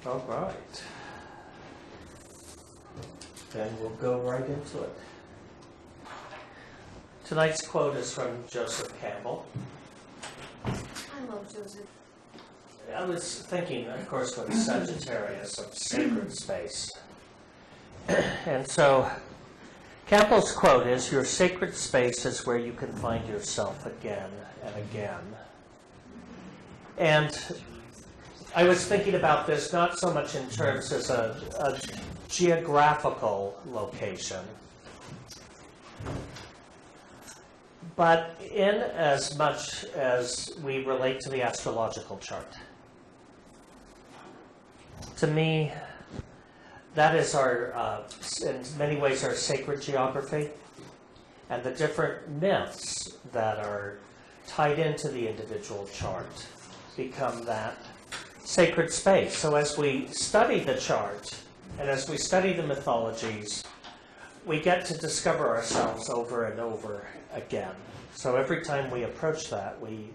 All right. Then we'll go right into it. Tonight's quote is from Joseph Campbell. I love Joseph. I was thinking, of course, with Sagittarius of sacred space. And so Campbell's quote is, "Your sacred space is where you can find yourself again and again." And I was thinking about this not so much in terms as a geographical location, but in as much as we relate to the astrological chart. To me, that is our, in many ways, our sacred geography, and the different myths that are tied into the individual chart become that sacred space. So as we study the chart, and as we study the mythologies, we get to discover ourselves over and over again. So every time we approach that, we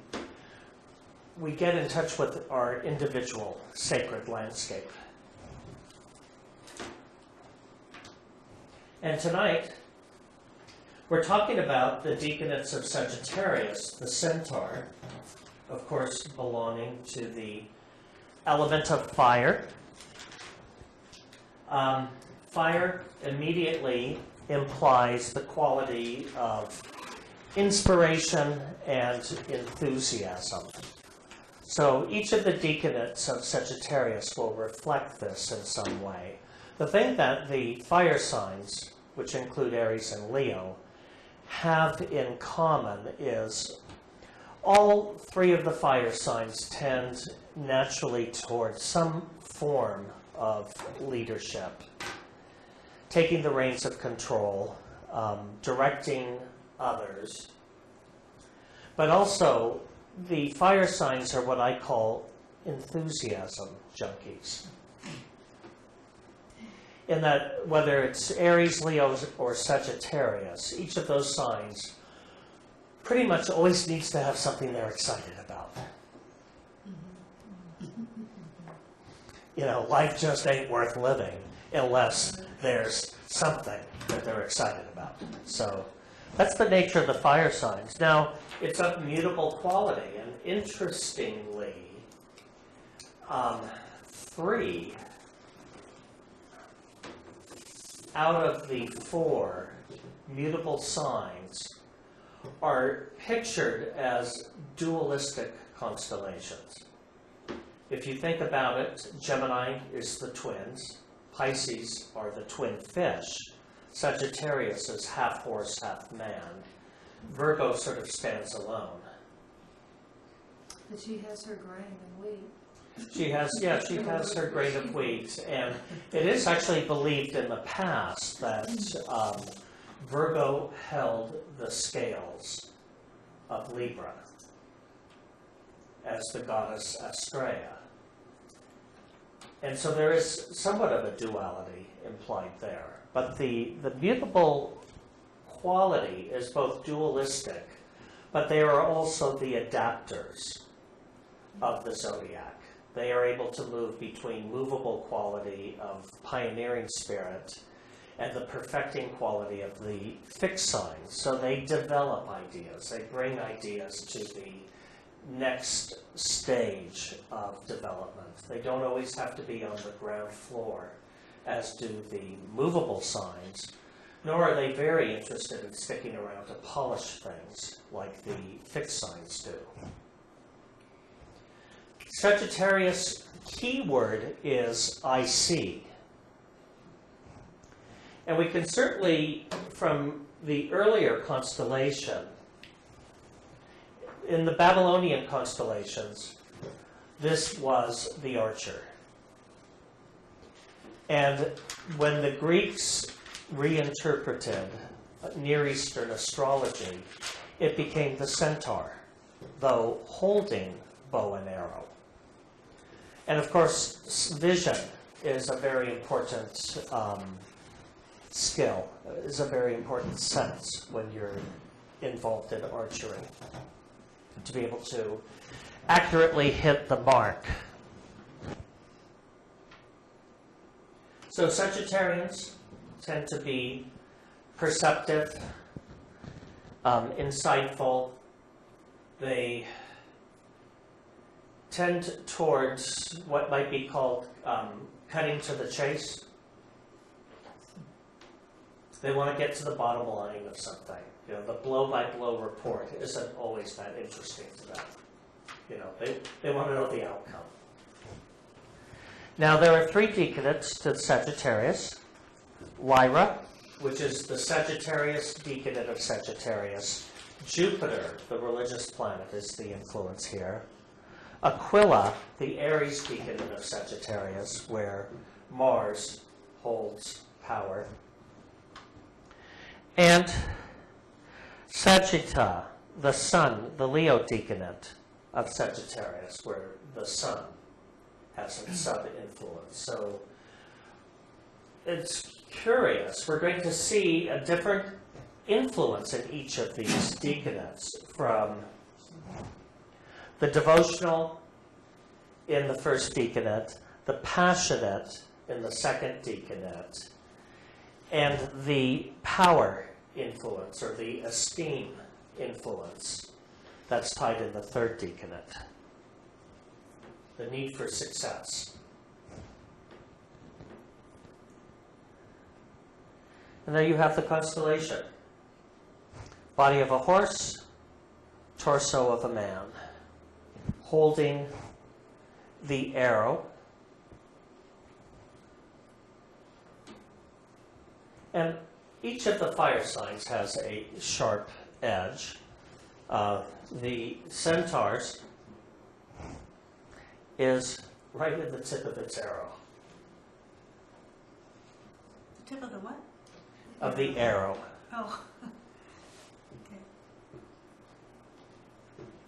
get in touch with our individual sacred landscape. And tonight, we're talking about the Decanates of Sagittarius, the centaur, of course belonging to the element of fire. Fire immediately implies the quality of inspiration and enthusiasm. So each of the Decanates of Sagittarius will reflect this in some way. The thing that the fire signs, which include Aries and Leo, have in common is all three of the fire signs tend naturally towards some form of leadership, taking the reins of control, directing others. But also, the fire signs are what I call enthusiasm junkies. In that, whether it's Aries, Leo, or Sagittarius, each of those signs pretty much always needs to have something they're excited about. You know, life just ain't worth living unless there's something that they're excited about. So that's the nature of the fire signs. Now, it's of mutable quality, and interestingly, 3 out of the 4 mutable signs are pictured as dualistic constellations. If you think about it, Gemini is the twins, Pisces are the twin fish, Sagittarius is half horse, half man, Virgo sort of stands alone. But she has her grain and wheat. She has her grain of wheat, and it is actually believed in the past that Virgo held the scales of Libra as the goddess Astrea. And so there is somewhat of a duality implied there. But the mutable quality is both dualistic, but they are also the adapters of the zodiac. They are able to move between movable quality of pioneering spirit and the perfecting quality of the fixed signs. So they develop ideas. They bring ideas to the next stage of development. They don't always have to be on the ground floor, as do the movable signs, nor are they very interested in sticking around to polish things like the fixed signs do. Sagittarius keyword is I see. And we can certainly, from the earlier constellation, in the Babylonian constellations, this was the archer. And when the Greeks reinterpreted Near Eastern astrology, it became the centaur, though holding bow and arrow. And of course, vision is a very important skill, is a very important sense when you're involved in archery, to be able to accurately hit the mark. So Sagittarians tend to be perceptive, insightful. They tend towards what might be called cutting to the chase. They want to get to the bottom line of something. You know, the blow-by-blow report isn't always that interesting to them. You know, they want to know the outcome. Now, there are 3 decanates to Sagittarius. Lyra, which is the Sagittarius decanate of Sagittarius. Jupiter, the religious planet, is the influence here. Aquila, the Aries decanate of Sagittarius, where Mars holds power. And Sagitta, the Sun, the Leo decanate of Sagittarius, where the Sun has some sub-influence. So it's curious. We're going to see a different influence in each of these decanates, from the devotional in the first decanate, the passionate in the second decanate, and the power influence, or the esteem influence, that's tied in the third decanate. The need for success. And there you have the constellation. Body of a horse, torso of a man, holding the arrow. And each of the fire signs has a sharp edge. The centaur's is right at the tip of its arrow. The tip of the what? Of the arrow. Oh. Okay.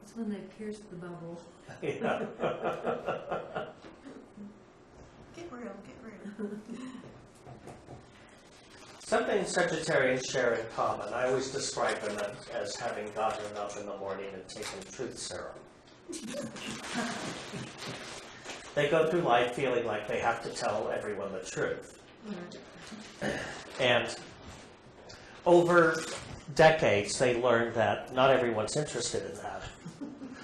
It's when they pierce the bubble. Yeah. Get real, get real. Something Sagittarians share in common. I always describe them as having gotten up in the morning and taken truth serum. They go through life feeling like they have to tell everyone the truth. And over decades, they learned that not everyone's interested in that.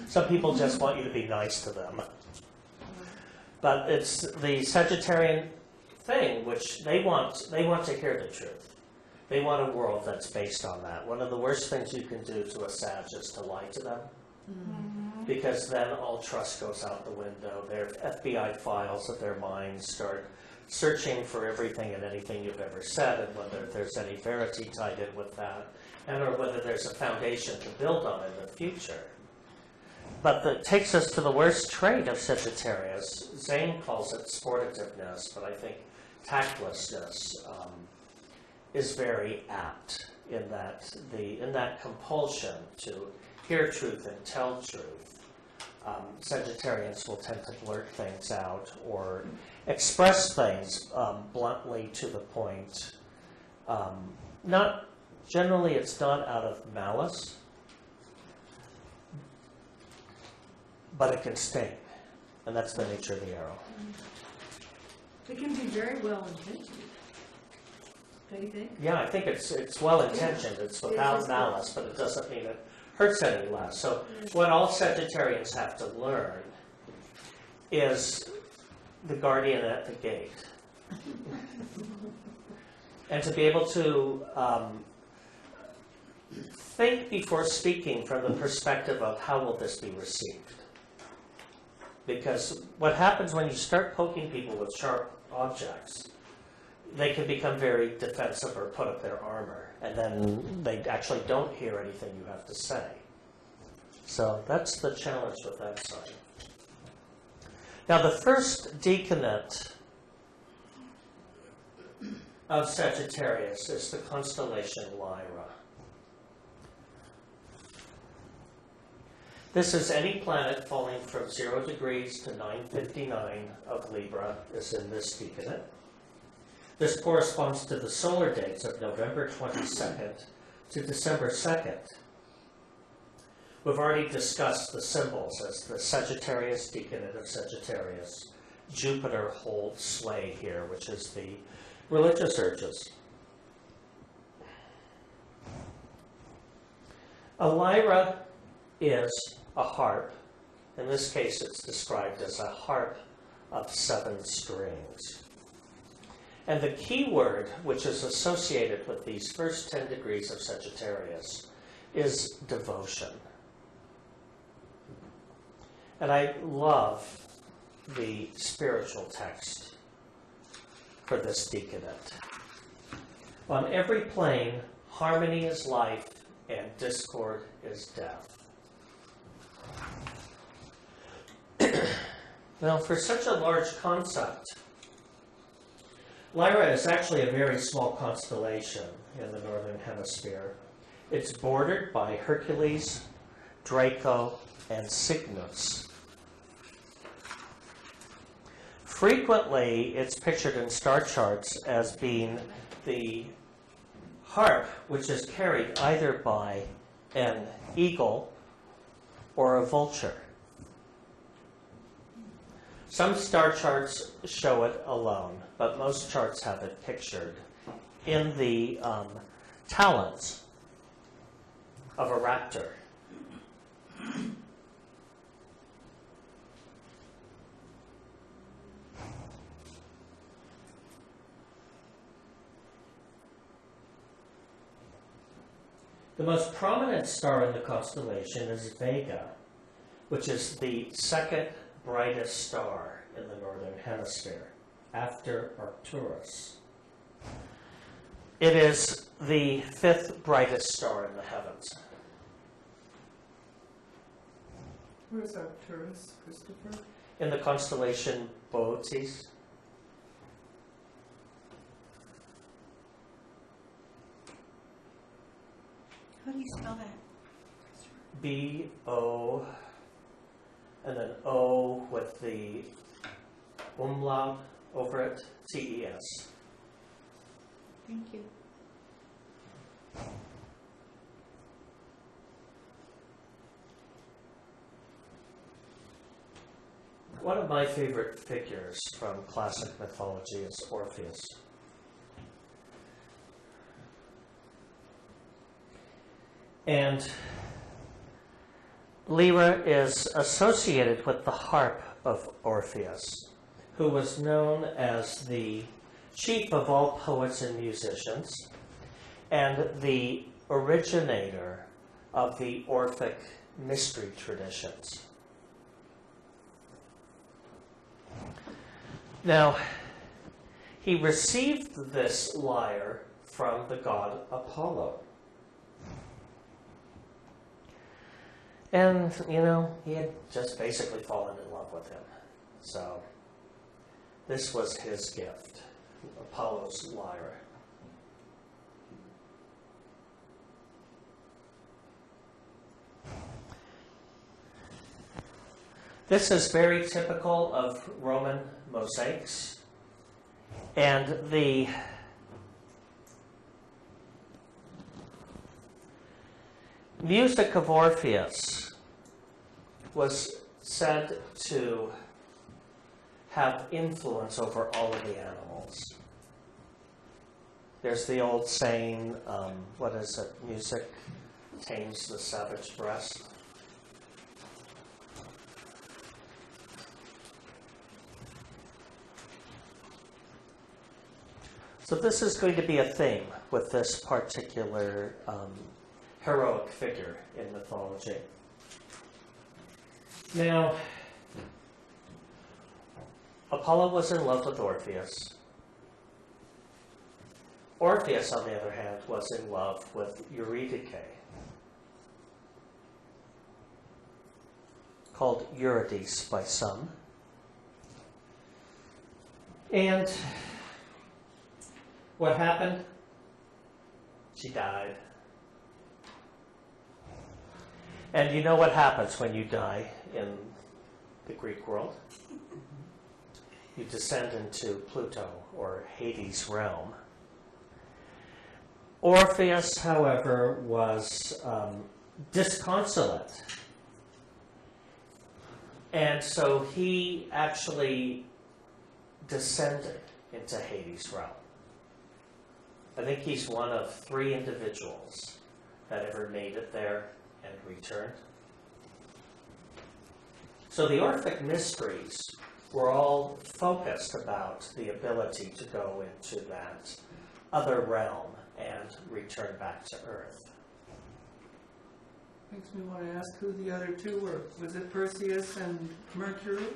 Some people just want you to be nice to them. But it's the Sagittarian thing, which they want to hear the truth. They want a world that's based on that. One of the worst things you can do to a Sag is to lie to them. Because then all trust goes out the window. Their FBI files of their minds start searching for everything and anything you've ever said, and whether there's any verity tied in with that, and or whether there's a foundation to build on in the future. But that takes us to the worst trait of Sagittarius. Zane calls it sportiveness, but I think tactlessness is very apt in that compulsion to hear truth and tell truth. Sagittarians will tend to blurt things out or express things bluntly to the point. Not generally, it's not out of malice, but it can sting, and that's the nature of the arrow. It can be very well intentioned. Don't you think? Yeah, I think it's well intentioned. It's without malice, but it doesn't mean it hurts any less. So what all Sagittarians have to learn is the guardian at the gate. And to be able to think before speaking from the perspective of how will this be received. Because what happens when you start poking people with sharp objects, they can become very defensive or put up their armor, and then they actually don't hear anything you have to say. So that's the challenge with that sign. Now, the first decanate of Sagittarius is the constellation Lyra. This is any planet falling from 0 degrees to 959 of Libra is in this decanate. This corresponds to the solar dates of November 22nd to December 2nd. We've already discussed the symbols as the Sagittarius decanate of Sagittarius Jupiter holds sway here, which is the religious urges. A lyra is a harp. In this case, it's described as a harp of 7 strings. And the key word, which is associated with these first 10 degrees of Sagittarius, is devotion. And I love the spiritual text for this decanate. On every plane, harmony is life and discord is death. Now, for such a large concept, Lyra is actually a very small constellation in the northern hemisphere. It's bordered by Hercules, Draco, and Cygnus. Frequently, it's pictured in star charts as being the harp, which is carried either by an eagle or a vulture. Some star charts show it alone, but most charts have it pictured in the talons of a raptor. The most prominent star in the constellation is Vega, which is the second brightest star in the northern hemisphere, after Arcturus. It is the 5th brightest star in the heavens. Where's Arcturus, Christopher? In the constellation Boötes. How do you spell that? B-O, and then O with the umlaut over it, T-E-S. Thank you. One of my favorite figures from classic mythology is Orpheus. And Lyra is associated with the harp of Orpheus, who was known as the chief of all poets and musicians and the originator of the Orphic mystery traditions. Now, he received this lyre from the god Apollo. And, you know, he had just basically fallen in love with him. So, this was his gift, Apollo's lyre. This is very typical of Roman mosaics. And the music of Orpheus was said to have influence over all of the animals. There's the old saying, what is it? Music tames the savage breast. So this is going to be a theme with this particular heroic figure in mythology. Now, Apollo was in love with Orpheus. Orpheus, on the other hand, was in love with Eurydice, called Eurydice by some. And what happened? She died. And you know what happens when you die in the Greek world? You descend into Pluto, or Hades' realm. Orpheus, however, was disconsolate. And so he actually descended into Hades' realm. I think he's one of 3 individuals that ever made it there and returned. So the Orphic mysteries were all focused about the ability to go into that other realm and return back to Earth. Makes me want to ask who the other 2 were. Was it Perseus and Mercury?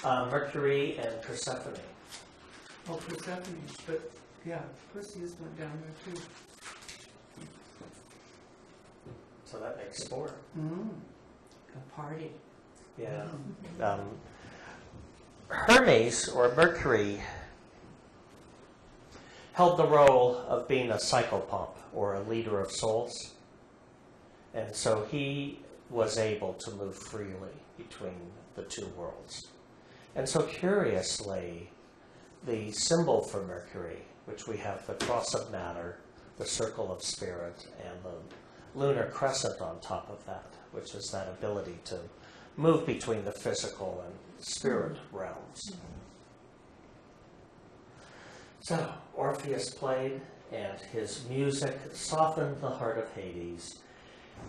Mercury and Persephone. Oh, Persephone. But yeah, Perseus went down there too. So that makes 4. A party. Yeah. Hermes, or Mercury, held the role of being a psychopomp, or a leader of souls. And so he was able to move freely between the 2 worlds. And so curiously, the symbol for Mercury, which we have the cross of matter, the circle of spirit, and the lunar crescent on top of that, which is that ability to move between the physical and spirit realms. So Orpheus played, and his music softened the heart of Hades,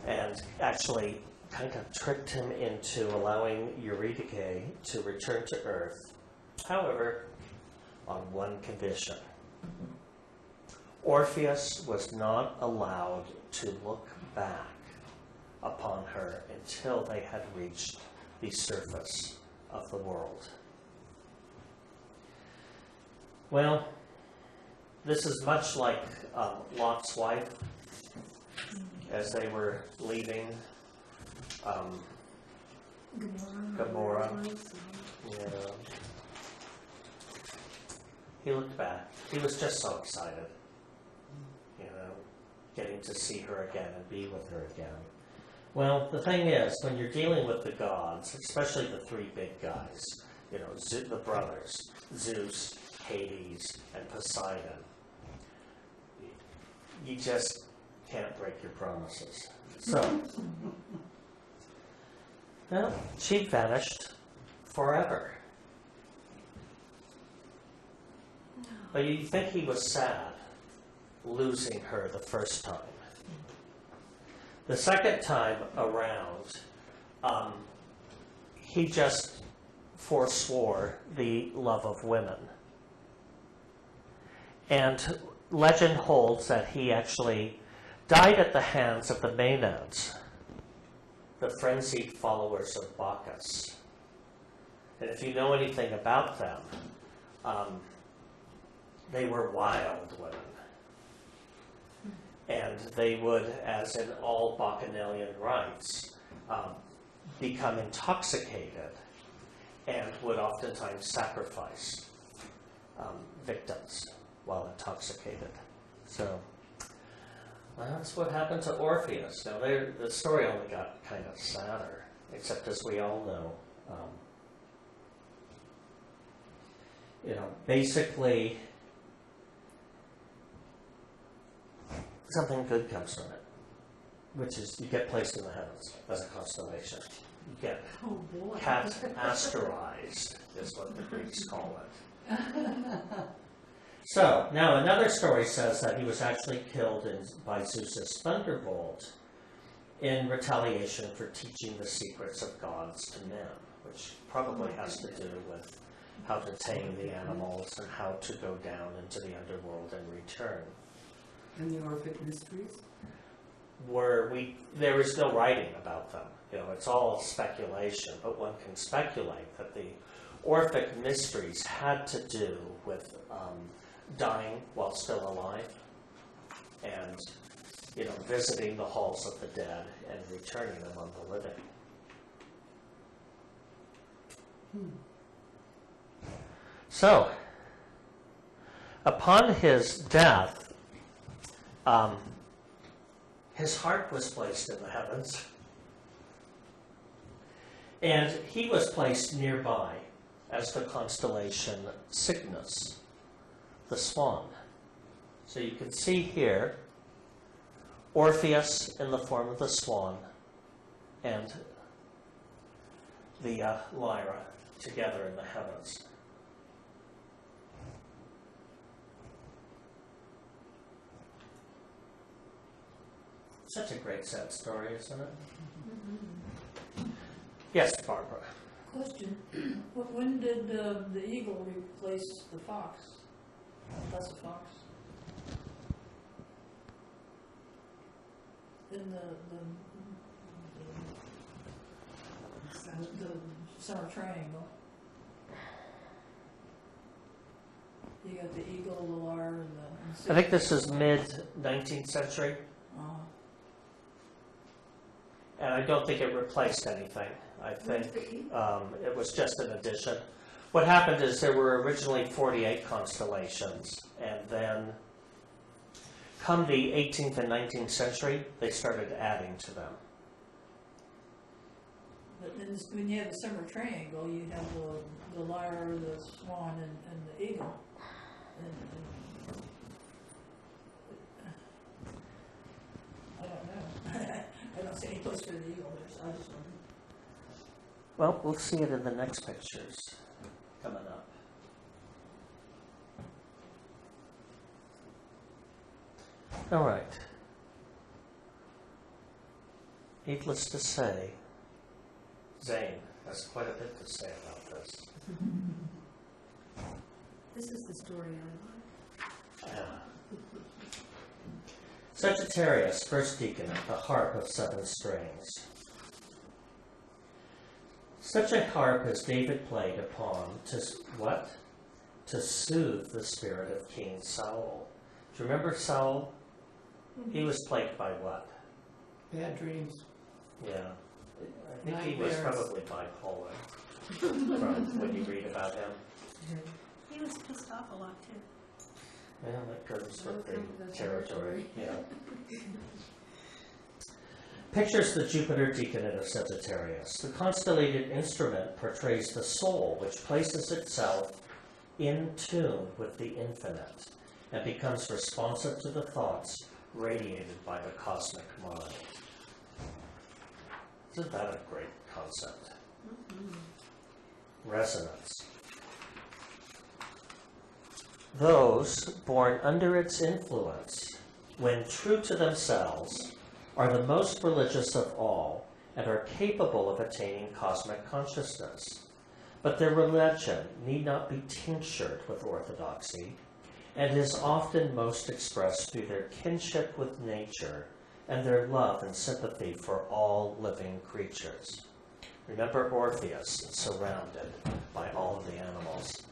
and actually kind of tricked him into allowing Eurydice to return to Earth. However, on one condition. Orpheus was not allowed to look back upon her until they had reached the surface of the world. Well, this is much like Lot's wife as they were leaving Gomorrah. Yeah. He looked back. He was just so excited, getting to see her again and be with her again. Well, the thing is, when you're dealing with the gods, especially the 3 big guys, the brothers, Zeus, Hades, and Poseidon, you just can't break your promises. So, well, she vanished forever. But you think he was sad losing her the first time. The second time around, he just forswore the love of women. And legend holds that he actually died at the hands of the Maenads, the frenzied followers of Bacchus. And if you know anything about them, they were wild women. And they would, as in all Bacchanalian rites, become intoxicated and would oftentimes sacrifice victims while intoxicated. So that's what happened to Orpheus. Now, the story only got kind of sadder, except as we all know, basically something good comes from it, which is you get placed in the heavens as a constellation. You get cat-asterized, is what the Greeks call it. So, now another story says that he was actually killed by Zeus's thunderbolt in retaliation for teaching the secrets of gods to men, which probably has to do with how to tame the animals and how to go down into the underworld and return. And the Orphic mysteries? There is no writing about them. It's all speculation, but one can speculate that the Orphic mysteries had to do with dying while still alive and, visiting the halls of the dead and returning among the living. So, upon his death, his heart was placed in the heavens, and he was placed nearby as the constellation Cygnus, the swan. So you can see here Orpheus in the form of the swan and the Lyra together in the heavens. Such a great sad story, isn't it? Yes, Barbara. Question, when did the eagle replace the fox? That's a fox. In the summer triangle. You got the eagle, the lyre, and the... I think this is mid-19th century, and I don't think it replaced anything. I think it was just an addition. What happened is there were originally 48 constellations, and then come the 18th and 19th century, they started adding to them. But then when you have the summer triangle, you have the lyre, the swan, and the eagle. I don't know. I don't see any place for the eagle. I just wonder. Well, we'll see it in the next pictures coming up. All right. Needless to say, Zane has quite a bit to say about this. This is the story I like. Sagittarius, first decanate, the harp of 7 strings. Such a harp as David played upon to what? To soothe the spirit of King Saul. Do you remember Saul? He was plagued by what? Bad dreams. Yeah. I think he was probably bipolar from what you read about him. He was pissed off a lot too. Yeah, that goes with the territory. Yeah. Pictures the Jupiter Decanate of Sagittarius. The constellated instrument portrays the soul, which places itself in tune with the infinite and becomes responsive to the thoughts radiated by the cosmic mind. Isn't that a great concept? Resonance. Those born under its influence, when true to themselves, are the most religious of all and are capable of attaining cosmic consciousness. But their religion need not be tinctured with orthodoxy, and is often most expressed through their kinship with nature and their love and sympathy for all living creatures. Remember Orpheus, surrounded by all of the animals.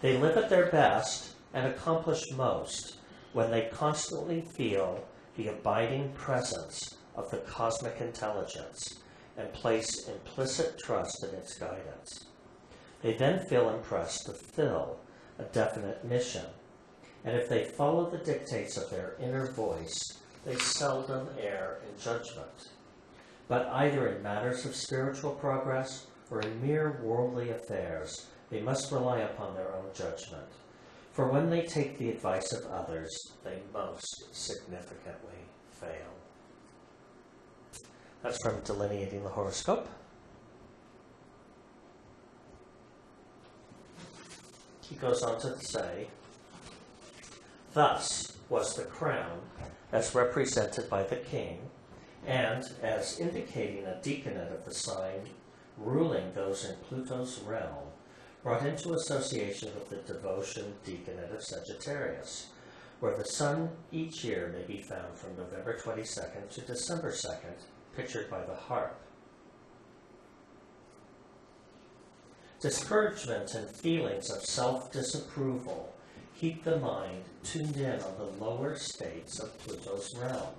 They live at their best and accomplish most when they constantly feel the abiding presence of the cosmic intelligence and place implicit trust in its guidance. They then feel impressed to fill a definite mission, and if they follow the dictates of their inner voice, they seldom err in judgment. But either in matters of spiritual progress or in mere worldly affairs, they must rely upon their own judgment. For when they take the advice of others, they most significantly fail. That's from Delineating the Horoscope. He goes on to say, thus was the crown, as represented by the king, and as indicating a decanate of the sign ruling those in Pluto's realm, brought into association with the devotion Decanate of Sagittarius, where the sun each year may be found from November 22nd to December 2nd, pictured by the harp. Discouragement and feelings of self-disapproval keep the mind tuned in on the lower states of Pluto's realm,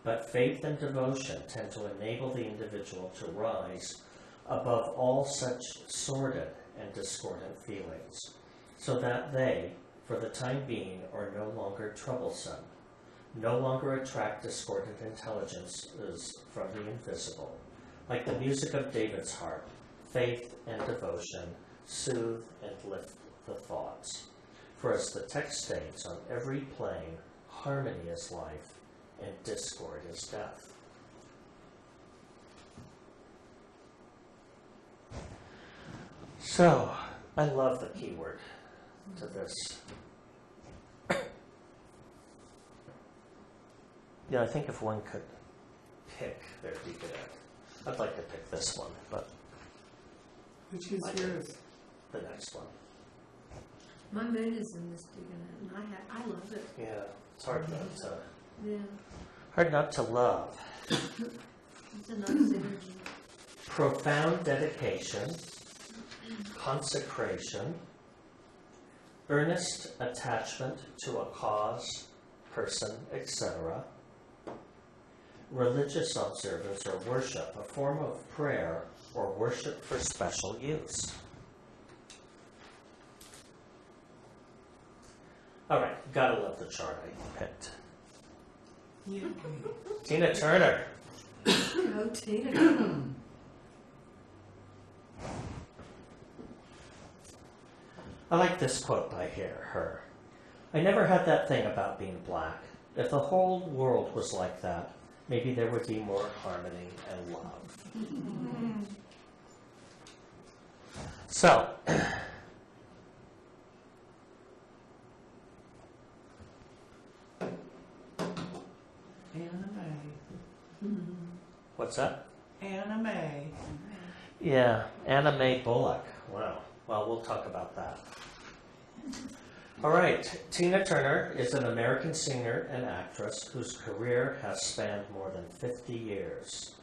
but faith and devotion tend to enable the individual to rise above all such sordid and discordant feelings, so that they, for the time being, are no longer troublesome, no longer attract discordant intelligences from the invisible. Like the music of David's harp, faith and devotion soothe and lift the thoughts. For as the text states, on every plane, harmony is life, and discord is death. So, I love the keyword to this. Yeah, I think if one could pick their decanate, I'd like to pick this one, but Which is I do. yours? the next one. My moon is in this Decanate, and I love it. Yeah, it's hard not to, Yeah, hard not to love. it's a nice energy. Profound dedication, consecration, earnest attachment to a cause, person, etc., religious observance or worship, a form of prayer or worship for special use. All right, gotta love the chart I picked. Yeah. Tina Turner. Oh, Tina. I like this quote by her. I never had that thing about being black. If the whole world was like that, maybe there would be more harmony and love. So, Anime. what's that? Anime. Yeah, Anna Mae Bullock. Wow. Well, we'll talk about that. All right. Tina Turner is an American singer and actress whose career has spanned more than 50 years.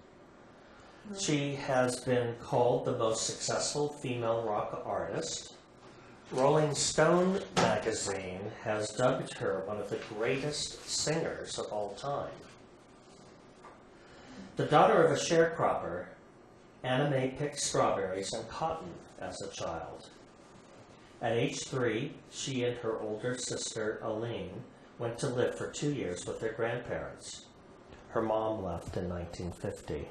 She has been called the most successful female rock artist. Rolling Stone magazine has dubbed her one of the greatest singers of all time. The daughter of a sharecropper, Anna Mae picked strawberries and cotton as a child. At age 3, she and her older sister, Aline, went to live for 2 years with their grandparents. Her mom left in 1950,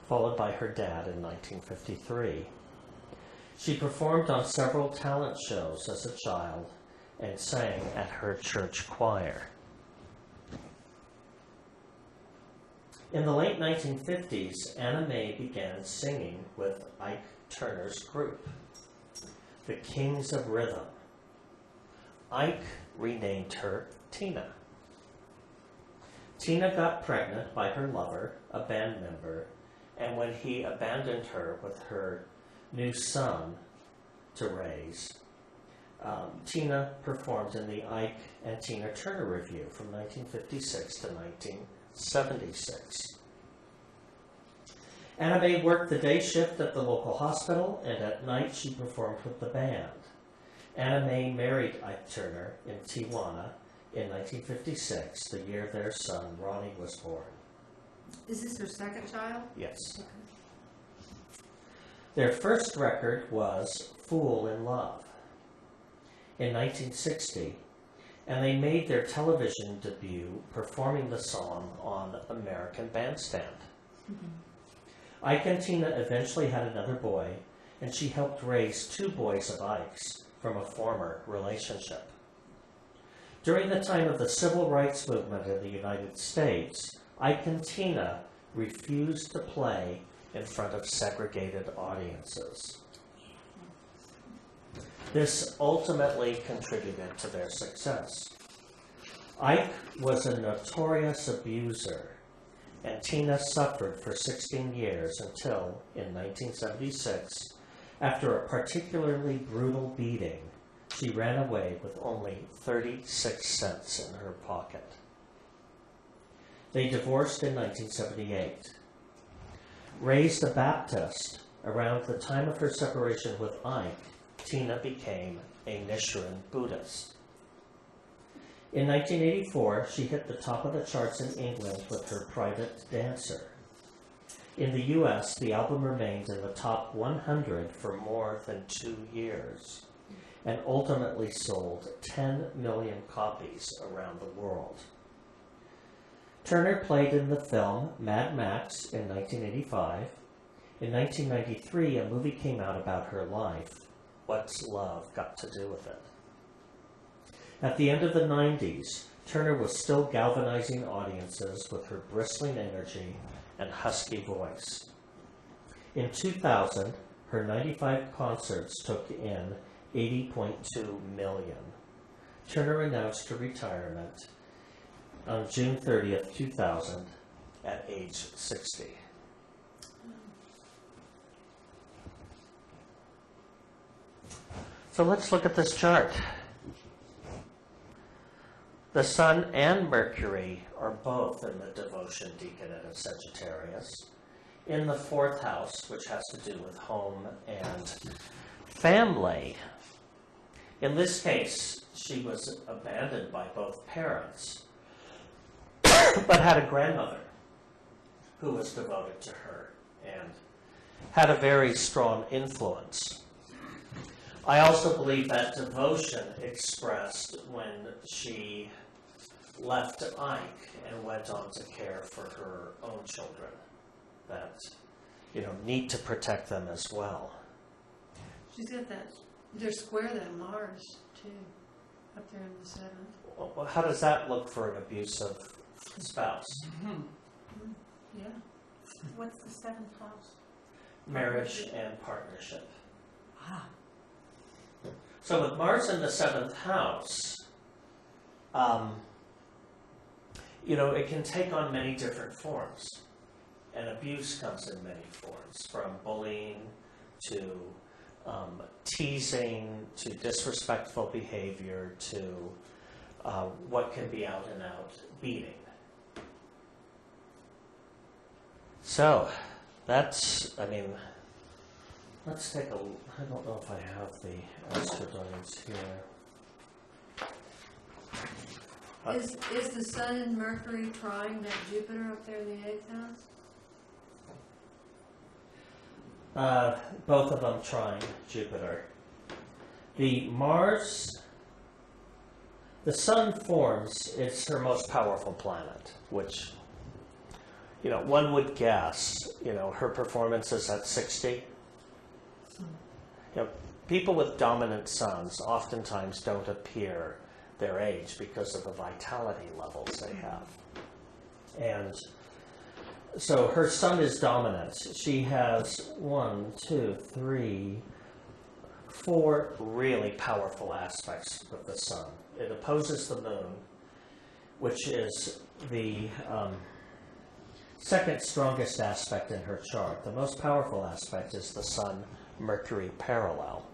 followed by her dad in 1953. She performed on several talent shows as a child and sang at her church choir. In the late 1950s, Anna Mae began singing with Ike Turner's group, the Kings of Rhythm. Ike renamed her Tina. Tina got pregnant by her lover, a band member, and when he abandoned her with her new son to raise, Tina performed in the Ike and Tina Turner Review from 1956 to 1976. Anna Mae worked the day shift at the local hospital, and at night she performed with the band. Anna Mae married Ike Turner in Tijuana in 1956, the year their son Ronnie was born. Is this her second child? Yes. Their first record was Fool in Love in 1960, and they made their television debut performing the song on American Bandstand. Ike and Tina eventually had another boy, and she helped raise 2 boys of Ike's from a former relationship. During the time of the Civil Rights Movement in the United States, Ike and Tina refused to play in front of segregated audiences. This ultimately contributed to their success. Ike was a notorious abuser, and Tina suffered for 16 years until, in 1976, after a particularly brutal beating, she ran away with only 36 cents in her pocket. They divorced in 1978. Raised a Baptist, around the time of her separation with Ike, Tina became a Nichiren Buddhist. In 1984, she hit the top of the charts in England with her Private Dancer. In the US, the album remained in the top 100 for more than 2 years and ultimately sold 10 million copies around the world. Turner played in the film Mad Max in 1985. In 1993, a movie came out about her life. What's Love Got to Do with It? At the end of the 90s, Turner was still galvanizing audiences with her bristling energy and husky voice. In 2000, her 95 concerts took in $80.2 million. Turner announced her retirement on June 30th, 2000, at age 60. So let's look at this chart. The Sun and Mercury are both in the devotion decanate of Sagittarius, in the 4th house, which has to do with home and family. In this case, she was abandoned by both parents, but had a grandmother who was devoted to her and had a very strong influence. I also believe that devotion expressed when she left Ike and went on to care for her own children that, need to protect them as well. She's got that, they're square that Mars, too, up there in the 7th. Well, how does that look for an abusive spouse? Yeah. What's the 7th house? Marriage and partnership. Ah. So with Mars in the 7th house, it can take on many different forms. And abuse comes in many forms, from bullying to teasing to disrespectful behavior to what can be out and out beating. So let's take I don't know if I have the astrodides here. Is the Sun and Mercury trying that Jupiter up there in the 8th house? Both of them trying Jupiter. The Sun forms, it's her most powerful planet, which, one would guess, her performance is at 60. People with dominant suns oftentimes don't appear their age because of the vitality levels they have. And so her Sun is dominant. She has 1, 2, 3, 4 really powerful aspects with the Sun. It opposes the Moon, which is the second strongest aspect in her chart. The most powerful aspect is the Sun-Mercury parallel.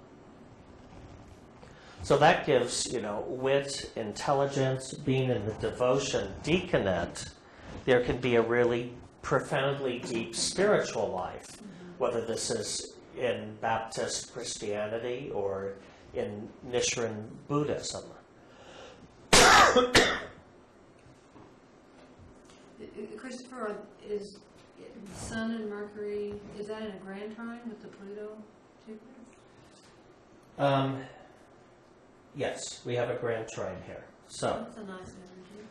So that gives, wit, intelligence, being in the devotion decanate. There can be a really profoundly deep spiritual life, whether this is in Baptist Christianity or in Nichiren Buddhism. Christopher, is Sun and Mercury, is that in a grand trine with the Pluto Jupiter? Yes, we have a grand trine here. So That's a nice energy.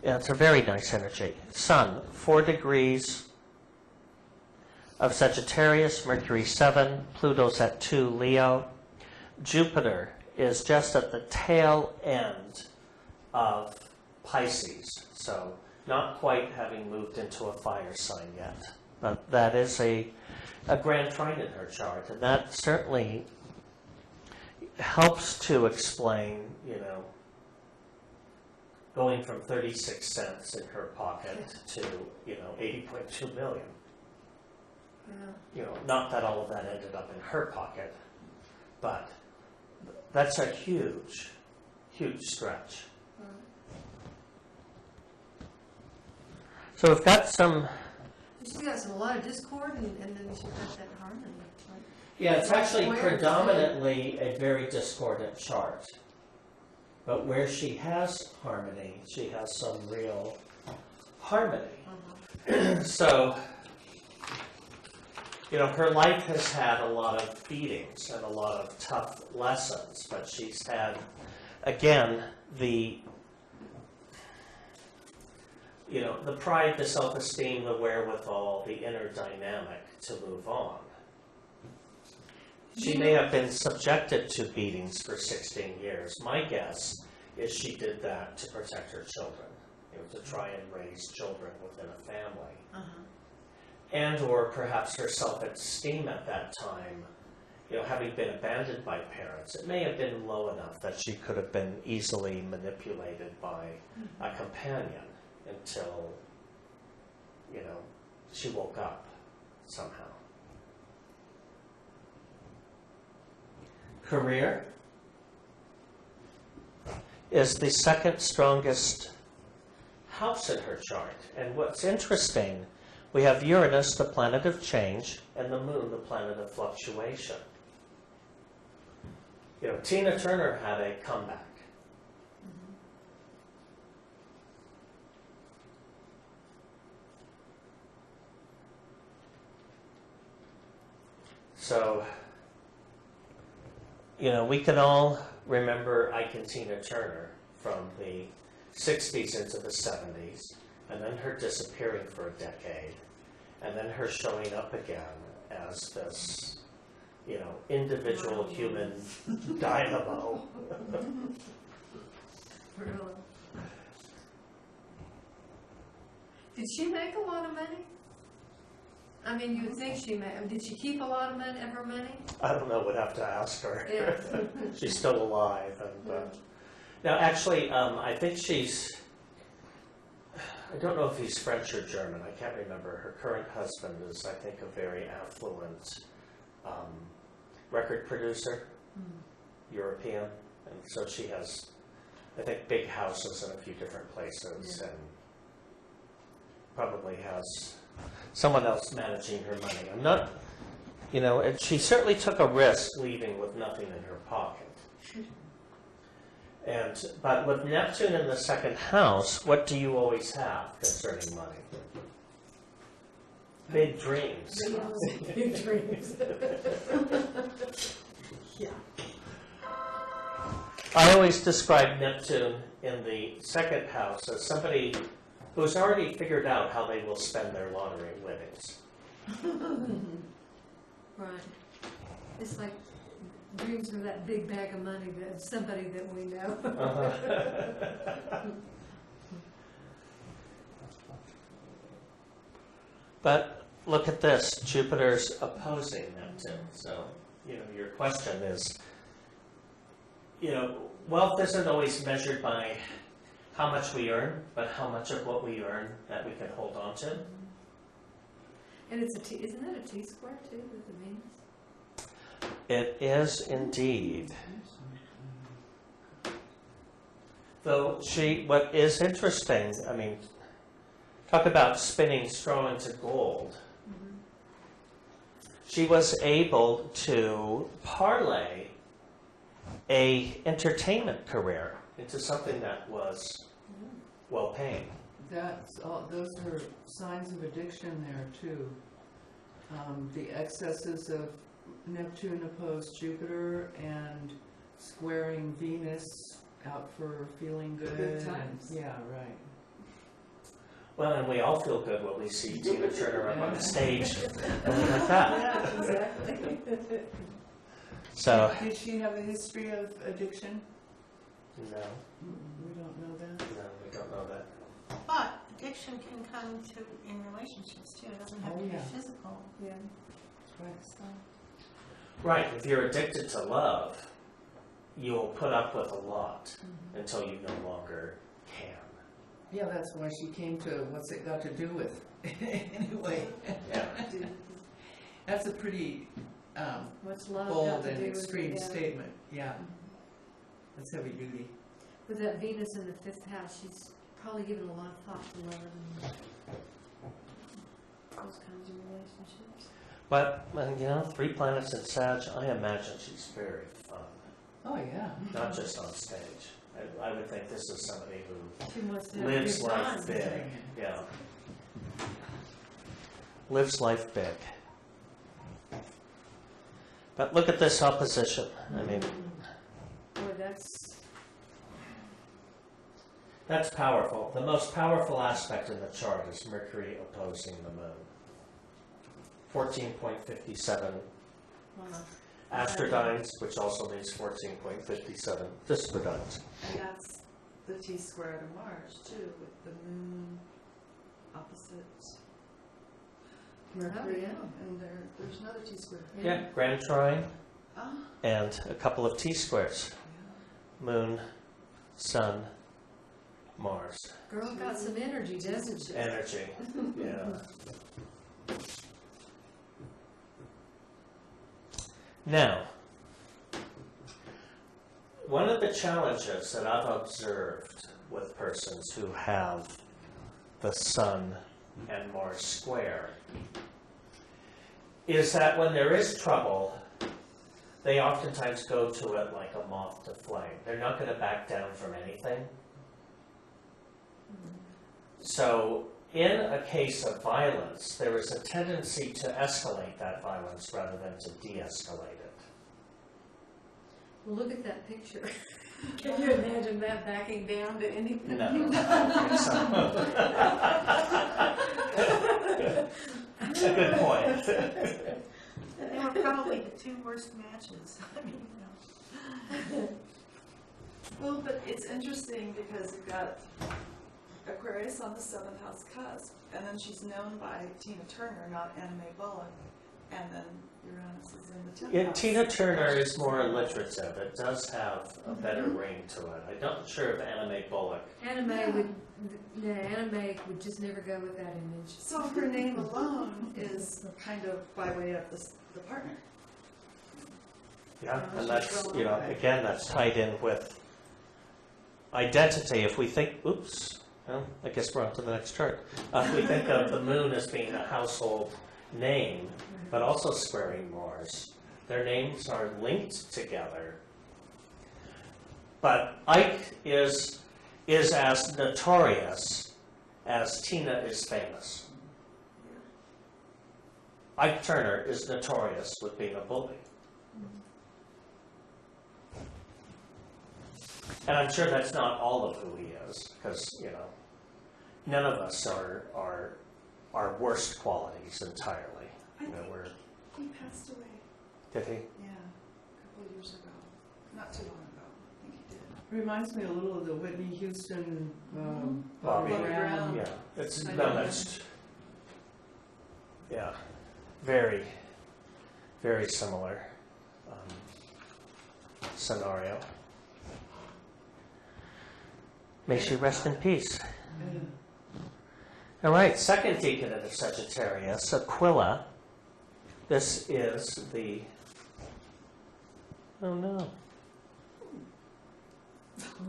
yeah, it's a very nice energy. Sun, 4 degrees of Sagittarius, Mercury 7, Pluto's at 2 Leo. Jupiter is just at the tail end of Pisces, so not quite having moved into a fire sign yet. But that is a grand trine in her chart, and that certainly helps to explain, going from 36 cents in her pocket to, 80.2 million. Yeah. Not that all of that ended up in her pocket, but that's a huge, huge stretch. So we've got some... She's got a lot of discord, and then she's got that harmony. Right? Yeah, it's actually Where- predominantly a very discordant chart. But where she has harmony, she has some real harmony. So, her life has had a lot of beatings and a lot of tough lessons, but she's had, again, the pride, the self-esteem, the wherewithal, the inner dynamic to move on. She may have been subjected to beatings for 16 years. My guess is she did that to protect her children, to try and raise children within a family. And or perhaps her self-esteem at that time, having been abandoned by parents, it may have been low enough that she could have been easily manipulated by a companion until, she woke up somehow. Career is the second strongest house in her chart. And what's interesting, we have Uranus, the planet of change, and the moon, the planet of fluctuation. Tina Turner had a comeback. So, we can all remember Ike and Tina Turner from the 60s into the 70s, and then her disappearing for a decade, and then her showing up again as this, individual human dynamo. Really? Did she make a lot of money? I mean, you would think she made. Did she keep a lot of her money? I don't know. Would have to ask her. Yeah. She's still alive, and now actually, I think she's. I don't know if he's French or German. I can't remember. Her current husband is, I think, a very affluent record producer, European, and so she has, I think, big houses in a few different places, and probably has someone else managing her money. I'm not, and she certainly took a risk leaving with nothing in her pocket. But with Neptune in the second house, what do you always have concerning money? Big dreams. Big dreams. Yeah. I always describe Neptune in the second house as somebody who's already figured out how they will spend their lottery winnings. Right. It's like dreams of that big bag of money that somebody that we know. But look at this, Jupiter's opposing Neptune. So, your question is, wealth isn't always measured by how much we earn, but how much of what we earn that we can hold on to. And it's isn't that a T-square too with the Venus? It is indeed. Though what is interesting, talk about spinning straw into gold. She was able to parlay a entertainment career into something that was well-paying. Those are signs of addiction there too. The excesses of Neptune opposed Jupiter and squaring Venus out for feeling good. Good times. Yeah, right. Well, and we all feel good when we see Tina Turner up on stage like that. Yeah, exactly. So, Did she have a history of addiction? no, We don't know that. we don't know that. But addiction can come to in relationships too. It doesn't have to be physical. Yeah. Right. So, Right, if you're addicted to love, you'll put up with a lot until you no longer can. Yeah, that's why she came to What's It Got to Do With. Anyway, Yeah. that's a pretty What's love bold got to and do with extreme it? statement. Yeah, that's heavy duty. With that Venus in the fifth house, she's probably given a lot of thought to love and those kinds of relationships. But, 3 planets in Sag, I imagine she's very fun. Oh yeah. Not just on stage. I would think this is somebody who She wants to have a lives good life time. big. Yeah. Lives life big. But look at this opposition. Boy, That's powerful. The most powerful aspect in the chart is Mercury opposing the moon. 14.57 Astrodines, which also means 14.57 Disprodines. and that's the T square to Mars too, with the moon opposite Mercury. yeah. And there's another T square. Yeah, Grand Trine. and a couple of T-squares. Moon, Sun, Mars. Girl got some energy, doesn't she? Energy, yeah. Now, one of the challenges that I've observed with persons who have the Sun and Mars square is that when there is trouble, they oftentimes go to it like a moth to flame. They're not going to back down from anything. So in a case of violence, there is a tendency to escalate that violence rather than to de-escalate it. Well, look at that picture. Can you imagine that backing down to anything? No, I don't think so. A good point. They were probably the two worst matches. I mean, Well, but it's interesting because you've got Aquarius on the 7th house cusp, and then she's known by Tina Turner, not Anna Mae Bullock, and then Uranus is in the 10th Yeah, house. Tina Turner is more alliterative. It does have a better ring to it. I'm not sure of Anna Mae Bullock. Anna Mae would just never go with that image. So her name alone is kind of by way of the partner. Yeah, and that's, you know, again, that's tied in with identity. If we think, oops, well, I guess we're on to the next chart. If we think of the moon as being a household name, but also squaring Mars, their names are linked together. But Ike is as notorious as Tina is famous. Ike Turner is notorious with being a bully. And I'm sure that's not all of who he is, because, you know, none of us are our worst qualities entirely. You know, we're, He passed away. did he? Yeah, a couple of years ago. Not too long ago. I think he did. Reminds me a little of the Whitney Houston, Bobby Bobby Brown. Brown. Yeah, it's, I no, know. that's, yeah, very, very similar scenario. May she rest in peace. All right, second decanate of Sagittarius, Aquila. This is the, oh no.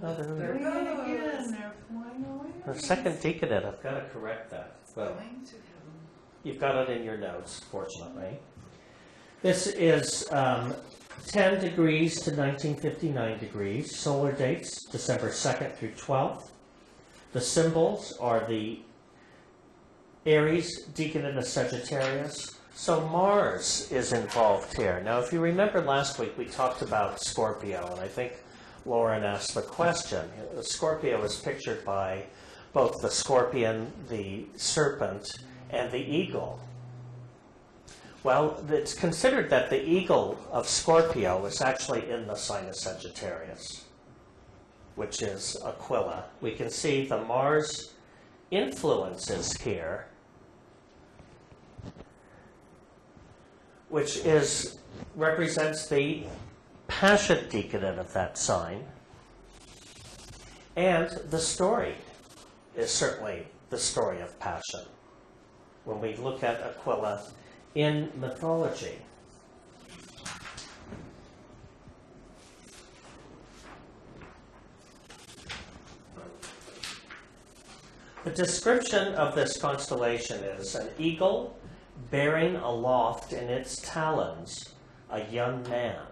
Another, There it Again, goes. they're flying away. the second decanate, I've got to correct that. Well, Going to heaven. you've got it in your notes, fortunately. This is 10 degrees to 1959 degrees. Solar dates, December 2nd through 12th. The symbols are the Aries, Decanate of Sagittarius. So Mars is involved here. Now, if you remember last week, we talked about Scorpio, and I think Lauren asked the question. Scorpio is pictured by both the scorpion, the serpent, and the eagle. Well, it's considered that the eagle of Scorpio is actually in the sign of Sagittarius, which is Aquila. We can see the Mars influences here, which represents the passion decanate of that sign. And the story is certainly the story of passion when we look at Aquila in mythology. The description of this constellation is an eagle bearing aloft in its talons a young man.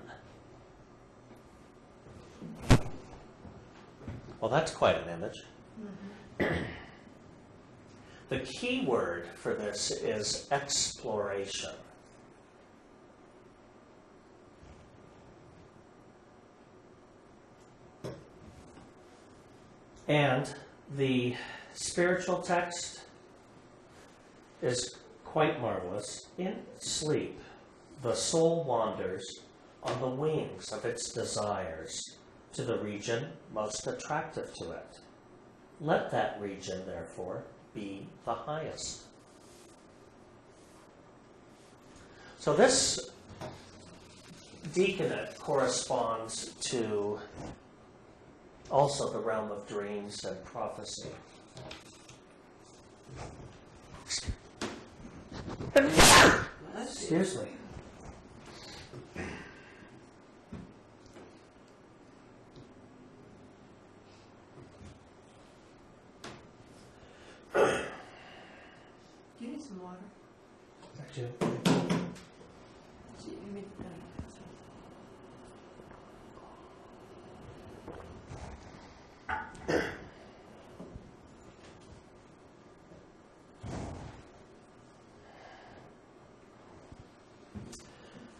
Well, that's quite an image. The key word for this is exploration. And the spiritual text is quite marvelous. In sleep, the soul wanders on the wings of its desires to the region most attractive to it. Let that region, therefore, be the highest. So this decanate corresponds to also the realm of dreams and prophecy. Excuse me. Do you need some water? Actually, You mean-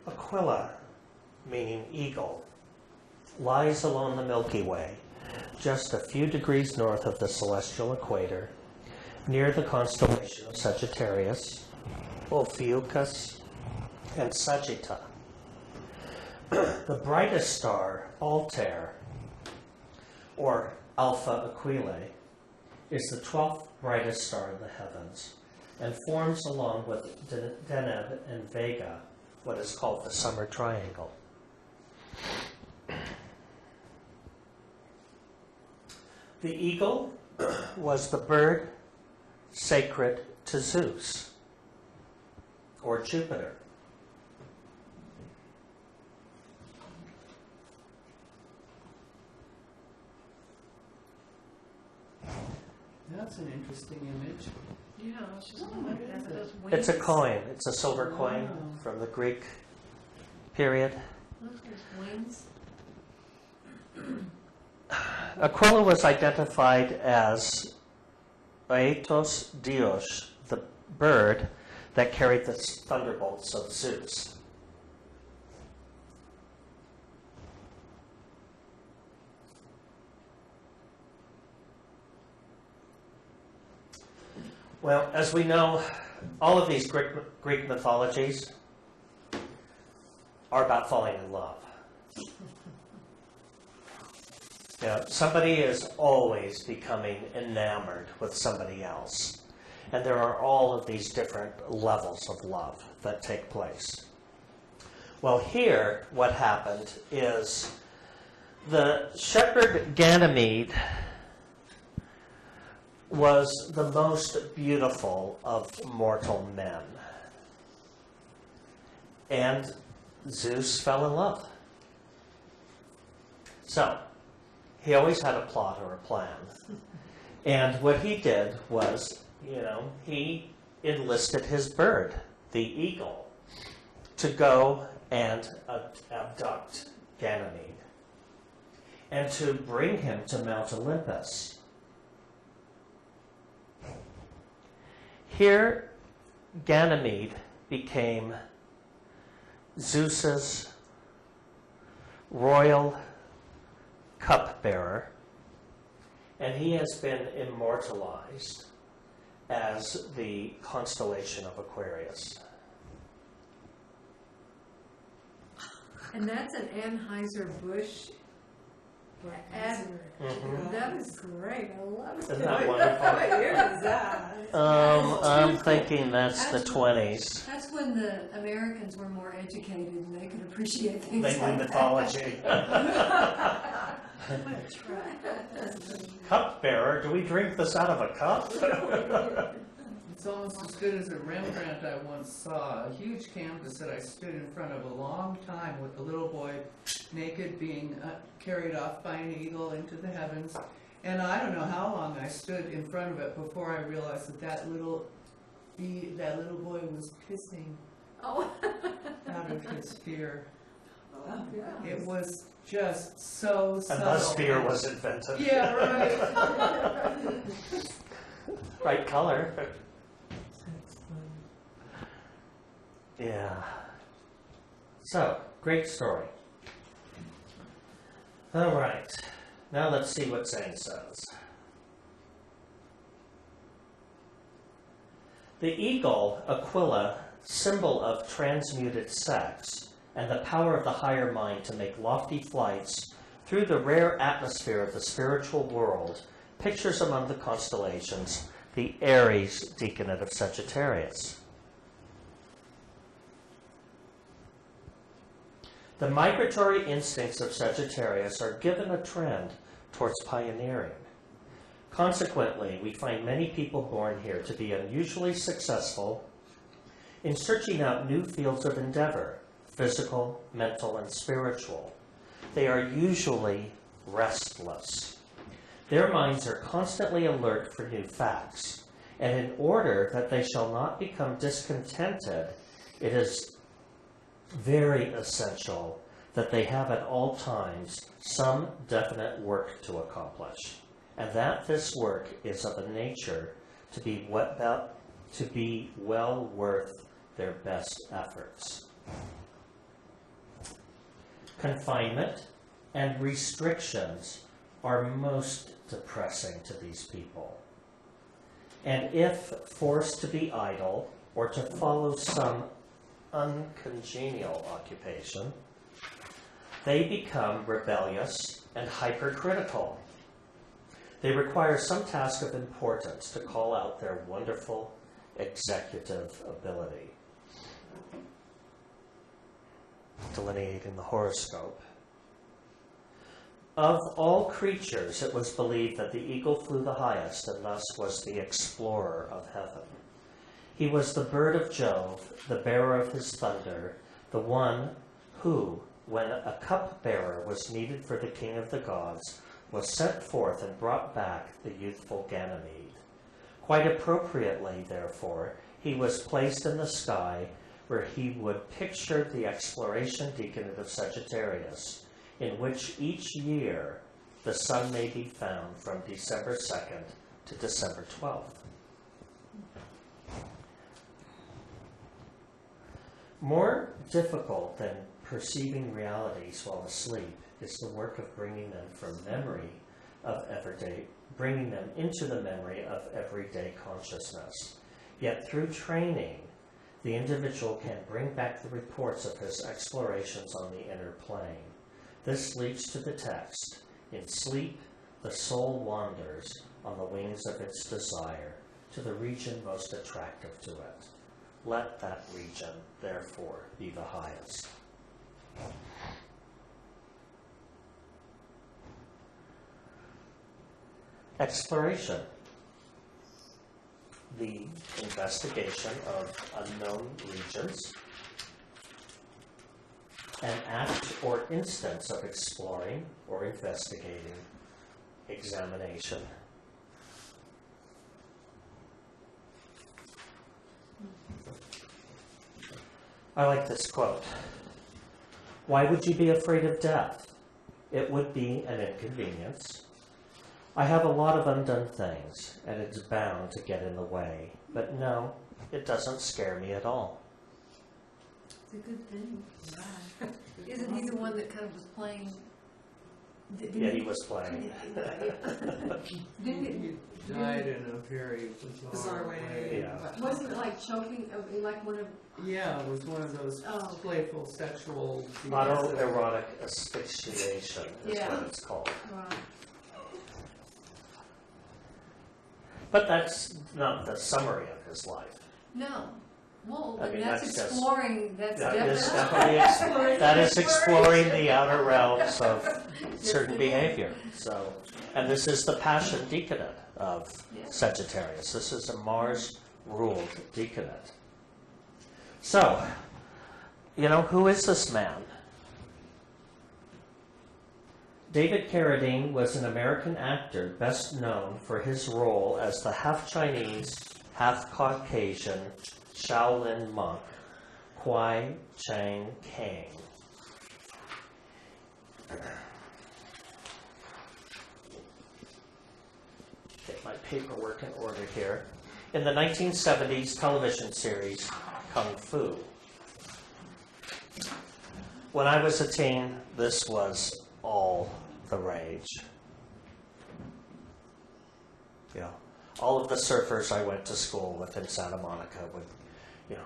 Aquila, meaning eagle, lies along the Milky Way, just a few degrees north of the celestial equator, near the constellation of Sagittarius, Ophiuchus, and Sagitta. The brightest star, Altair, or Alpha Aquilae, is the 12th brightest star in the heavens, and forms along with Deneb and Vega what is called the summer triangle. The eagle was the bird sacred to Zeus, or Jupiter. That's an interesting image. Yeah, I was just wondering, has those wings? It's a coin. It's a silver coin Oh. from the Greek period. Those wings? Aquila was identified as Aetos Dios, the bird that carried the thunderbolts of Zeus. Well, as we know, all of these Greek mythologies are about falling in love. Yeah, somebody is always becoming enamored with somebody else. And there are all of these different levels of love that take place. Well, here, what happened is the shepherd Ganymede was the most beautiful of mortal men. And Zeus fell in love. So, he always had a plot or a plan. And what he did was, he enlisted his bird, the eagle, to go and abduct Ganymede and to bring him to Mount Olympus. Here, Ganymede became Zeus's royal cupbearer, and he has been immortalized as the constellation of Aquarius. And that's an Anheuser-Busch ad. Mhm. That is great, I love it. Isn't that wonderful? What year is that? I'm thinking that's the 20s. That's when the Americans were more educated and they could appreciate things They like knew that. mythology. Cupbearer? Do we drink this out of a cup? It's almost as good as a Rembrandt I once saw. A huge canvas that I stood in front of a long time with a little boy naked being carried off by an eagle into the heavens. And I don't know how long I stood in front of it before I realized that little boy was pissing Oh. out of his fear. Oh, yeah. It was just so And subtle. thus fear was invented. Yeah, right. Right color. Yeah. So, great story. All right. Now let's see what Zane says. The eagle, Aquila, symbol of transmuted sex and the power of the higher mind to make lofty flights through the rare atmosphere of the spiritual world, pictures among the constellations the Aries Decanate of Sagittarius. The migratory instincts of Sagittarius are given a trend towards pioneering. Consequently, we find many people born here to be unusually successful in searching out new fields of endeavor, physical, mental, and spiritual. They are usually restless. Their minds are constantly alert for new facts, and in order that they shall not become discontented, it is very essential that they have at all times some definite work to accomplish, and that this work is of a nature to be well worth their best efforts. Confinement and restrictions are most depressing to these people. And if forced to be idle or to follow some uncongenial occupation, they become rebellious and hypercritical. They require some task of importance to call out their wonderful executive ability. Delineating the horoscope. Of all creatures, it was believed that the eagle flew the highest and thus was the explorer of heaven. He was the bird of Jove, the bearer of his thunder, the one who, when a cupbearer was needed for the king of the gods, was sent forth and brought back the youthful Ganymede. Quite appropriately, therefore, he was placed in the sky where he would picture the exploration decanate of Sagittarius, in which each year the sun may be found from December 2nd to December 12th. More difficult than perceiving realities while asleep is the work of bringing them into the memory of everyday consciousness. Yet through training, the individual can bring back the reports of his explorations on the inner plane. This leads to the text, "In sleep, the soul wanders on the wings of its desire to the region most attractive to it. Let that region, therefore, be the highest." Exploration. The investigation of unknown regions. An act or instance of exploring or investigating. Examination. I like this quote. "Why would you be afraid of death? It would be an inconvenience. I have a lot of undone things, and it's bound to get in the way. But no, it doesn't scare me at all." It's a good thing. Isn't he the one that kind of was playing? Yeah, he was playing. Didn't He died in a very bizarre way. Yeah. Wasn't it like choking, like one of, Yeah, it was one of those Oh. playful sexual... Autoerotic asphyxiation is Yeah. what it's called. right, But that's not the summary of his life. no. Well, I mean, that's that's just- exploring, that's That is definitely. definitely that is exploring the outer realms of certain behavior. So, and this is the passion decanate of Yeah. Sagittarius. This is a Mars-ruled decanate. So, who is this man? David Carradine was an American actor best known for his role as the half-Chinese, half-Caucasian Shaolin monk Kwai Chang Kang. Get my paperwork in order here. In the 1970s television series Kung Fu. When I was a teen, this was all the rage. All of the surfers I went to school with in Santa Monica would,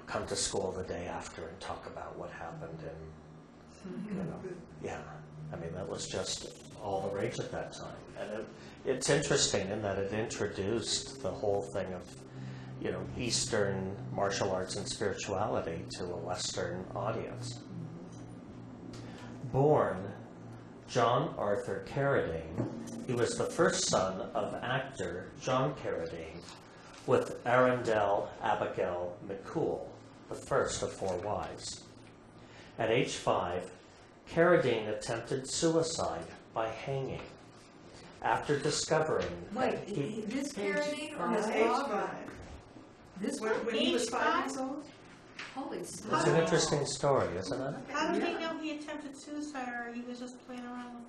come to school the day after and talk about what happened that was just all the rage at that time. And it's interesting in that it introduced the whole thing of, Eastern martial arts and spirituality to a Western audience. Born John Arthur Carradine, he was the first son of actor John Carradine with Arundel Abigail McCool, the first of 4 wives. At age 5, Carradine attempted suicide by hanging after discovering that Wait, this Carradine or his Age father? 5. This When, one? when he was Age 5 5? years old? Holy it's smokes. an interesting story, isn't it? How did Yeah. they know he attempted suicide, or he was just playing around with,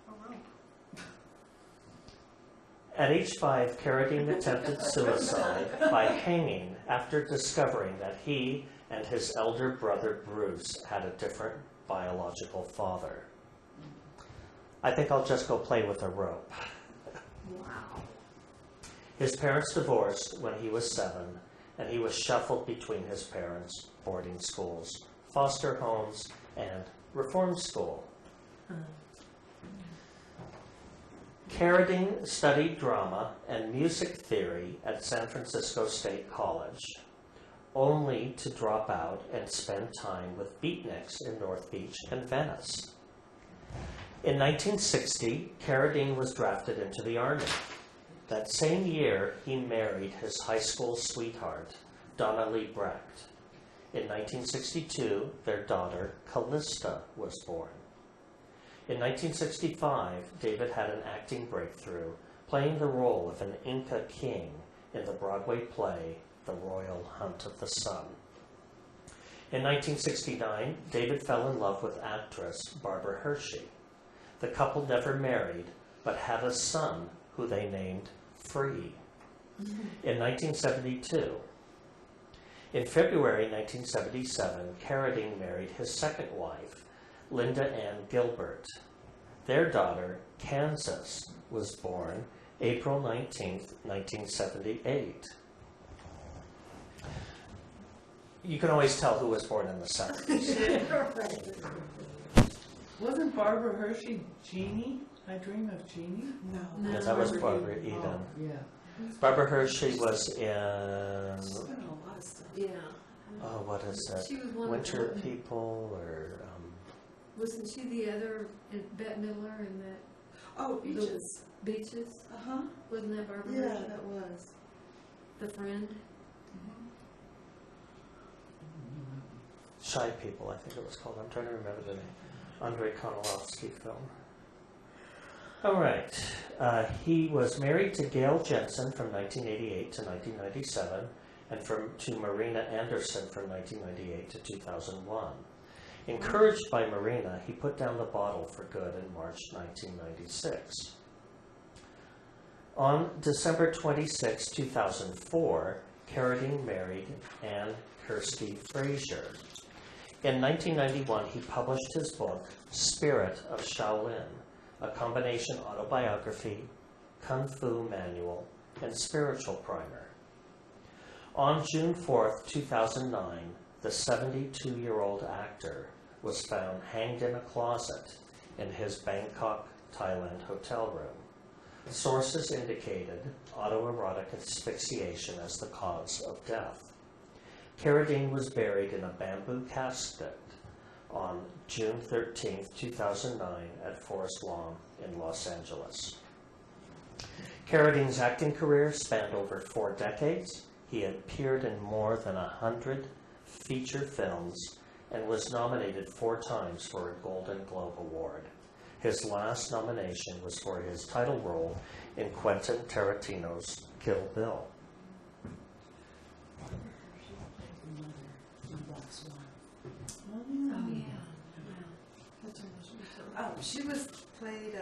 a rope? At age 5, Carradine attempted suicide by hanging after discovering that he and his elder brother Bruce had a different biological father. I think I'll just go play with a rope. Wow. His parents divorced when he was 7, and he was shuffled between his parents' boarding schools, foster homes, and reform school. Carradine studied drama and music theory at San Francisco State College, only to drop out and spend time with beatniks in North Beach and Venice. In 1960, Carradine was drafted into the Army. That same year, he married his high school sweetheart, Donna Lee Brecht. In 1962, their daughter, Callista, was born. In 1965, David had an acting breakthrough, playing the role of an Inca king in the Broadway play, The Royal Hunt of the Sun. In 1969, David fell in love with actress Barbara Hershey. The couple never married, but had a son who they named Free. In 1972, in February 1977, Carradine married his second wife, Linda Ann Gilbert. Their daughter, Kansas, was born April 19, 1978. You can always tell who was born in the 70s. Wasn't Barbara Hershey Jeannie? I Dream of Jeannie? No. Yeah, that was Barbara Eden. Oh, yeah. Barbara Hershey was in, She's been in a lot of stuff. Yeah. oh, what is it? She was one Winter of the, People, or, wasn't she the other, Bette Midler in that Oh, Beaches. Beaches? Uh-huh. Wasn't that Barbara Yeah, Hershey? that was. The friend? Shy People, I think it was called. I'm trying to remember the name. Andrei Konchalovsky film. All right. He was married to Gail Jensen from 1988 to 1997, and to Marina Anderson from 1998 to 2001. Encouraged by Marina, he put down the bottle for good in March 1996. On December 26, 2004, Carradine married Anne Kirsty Fraser. In 1991, he published his book, Spirit of Shaolin, a combination autobiography, kung fu manual, and spiritual primer. On June 4, 2009, the 72-year-old actor was found hanged in a closet in his Bangkok, Thailand hotel room. Sources indicated autoerotic asphyxiation as the cause of death. Carradine was buried in a bamboo casket on June 13, 2009 at Forest Lawn in Los Angeles. Carradine's acting career spanned over 4 decades. He appeared in more than 100 feature films and was nominated 4 times for a Golden Globe Award. His last nomination was for his title role in Quentin Tarantino's Kill Bill. Oh, yeah. She was played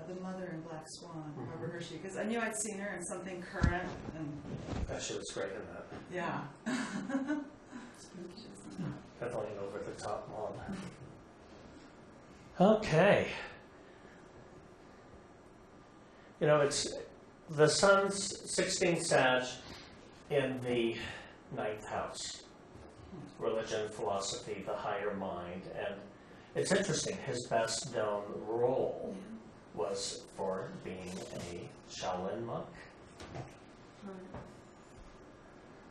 the mother in Black Swan, Barbara Hershey, because I knew I'd seen her in something current, and She was great in that. yeah. Definitely an over-the-top mom. Okay. You know, it's the sun's 16th Sag in the 9th house. Religion, philosophy, the higher mind. And it's interesting, his best known role was for being a Shaolin monk.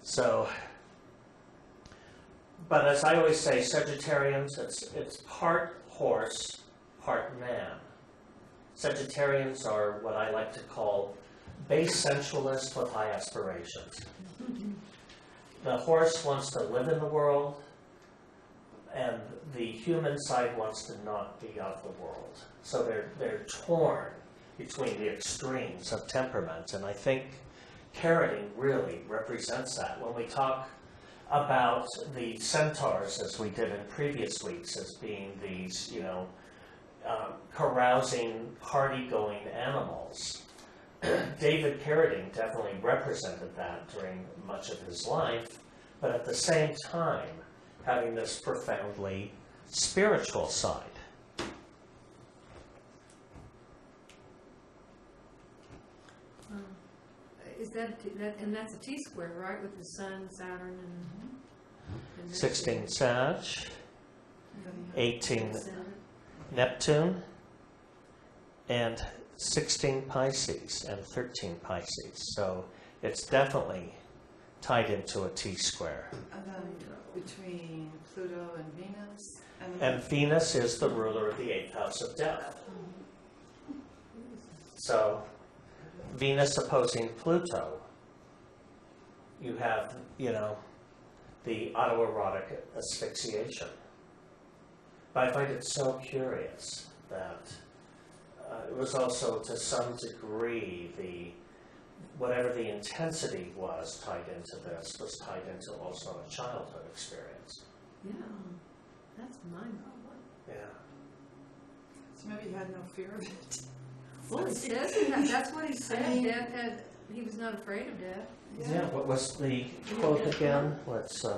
So, But as I always say, Sagittarians, it's part horse, part man. Sagittarians are what I like to call base sensualists with high aspirations. The horse wants to live in the world, and the human side wants to not be of the world. So they're torn between the extremes of temperament, and I think Carradine really represents that. When we talk about the centaurs, as we did in previous weeks, as being these, carousing, party-going animals, David Carradine definitely represented that during much of his life, but at the same time, having this profoundly spiritual side. Is and that's a T-square, right, with the Sun, Saturn, and 16 Sag, 18 Saturn. Neptune, and 16 Pisces, and 13 Pisces. So it's definitely tied into a T-square. And then between Pluto and Venus. And Venus is the ruler of the 8th house of death. So Venus opposing Pluto, you have, the autoerotic asphyxiation. But I find it so curious that it was also, to some degree, whatever the intensity was tied into this was tied into also a childhood experience. Yeah, that's mind-boggling. Yeah. So maybe you had no fear of it. Well, it says that's what he said. Death he was not afraid of death. Yeah, what was the quote again? Let's see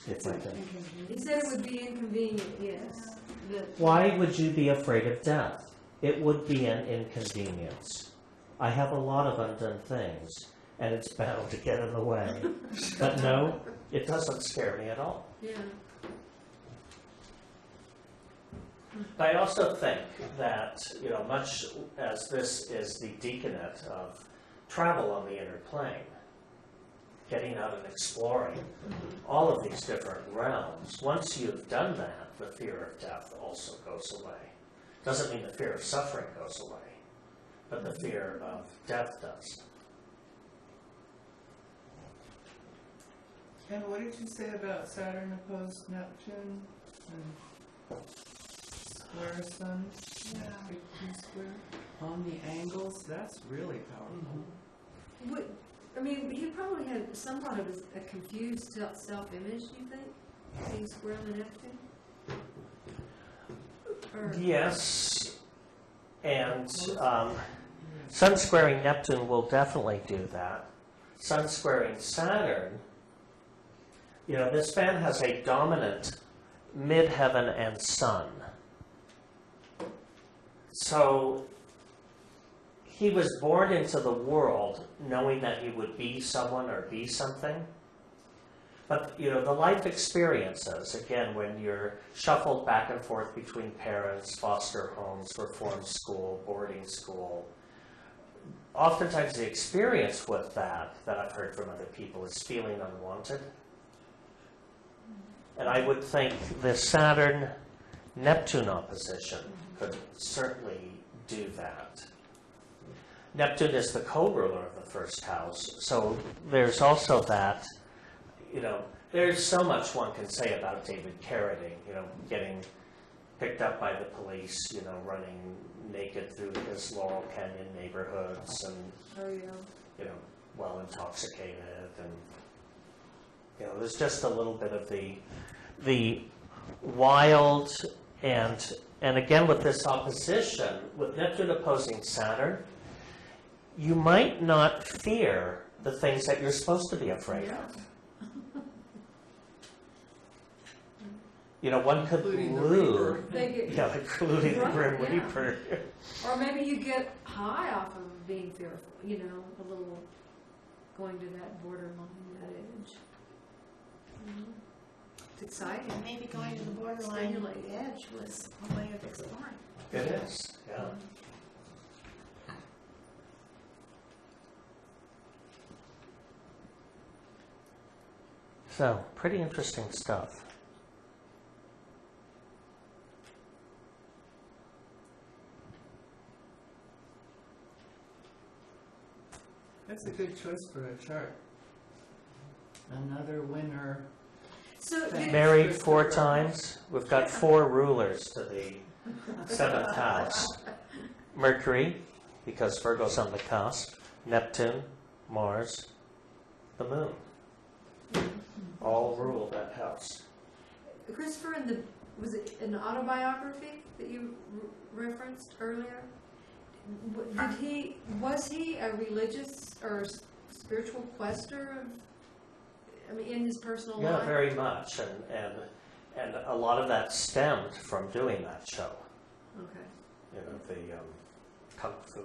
if I can. He said it would be inconvenient, yes. Why would you be afraid of death? It would be an inconvenience. I have a lot of undone things, and it's bound to get in the way. But no, it doesn't scare me at all. Yeah. But I also think that, much as this is the decanate of travel on the inner plane, getting out and exploring all of these different realms, once you've done that, the fear of death also goes away. Doesn't mean the fear of suffering goes away, but the fear of death does. And what did you say about Saturn opposed Neptune and square Sun? Yeah. Big T square on the angles. That's really powerful. He probably had somewhat of a confused self-image, do you think? Being square on the Neptune? Yes, and Sun squaring Neptune will definitely do that. Sun squaring Saturn, this man has a dominant midheaven and sun. So he was born into the world knowing that he would be someone or be something. But, the life experiences, again, when you're shuffled back and forth between parents, foster homes, reform school, boarding school, oftentimes the experience with that I've heard from other people is feeling unwanted. And I would think this Saturn-Neptune opposition could certainly do that. Neptune is the co-ruler of the first house, so there's also that. There's so much one can say about David Carradine, getting picked up by the police, running naked through his Laurel Canyon neighborhoods and, well intoxicated. And, there's just a little bit of the wild and again with this opposition, with Neptune opposing Saturn, you might not fear the things that you're supposed to be afraid of. One could Including the lose, Reaper. including the Grim Right, yeah. Reaper. Or maybe you get high off of being fearful, a little going to that borderline, that edge. It's exciting. And maybe going to the borderline of Stimulating. the edge was a way of exploring. It is, yeah. So, pretty interesting stuff. That's a good choice for a chart. Another winner. So, Thanks. Married 4 times. We've got 4 rulers to the 7th house. Mercury, because Virgo's on the cusp. Neptune, Mars, the moon. All rule that house. Christopher, was it an autobiography that you referenced earlier? Was he a religious or spiritual quester in his personal life? Yeah, very much. And a lot of that stemmed from doing that show. Okay. You know, the Kung Fu.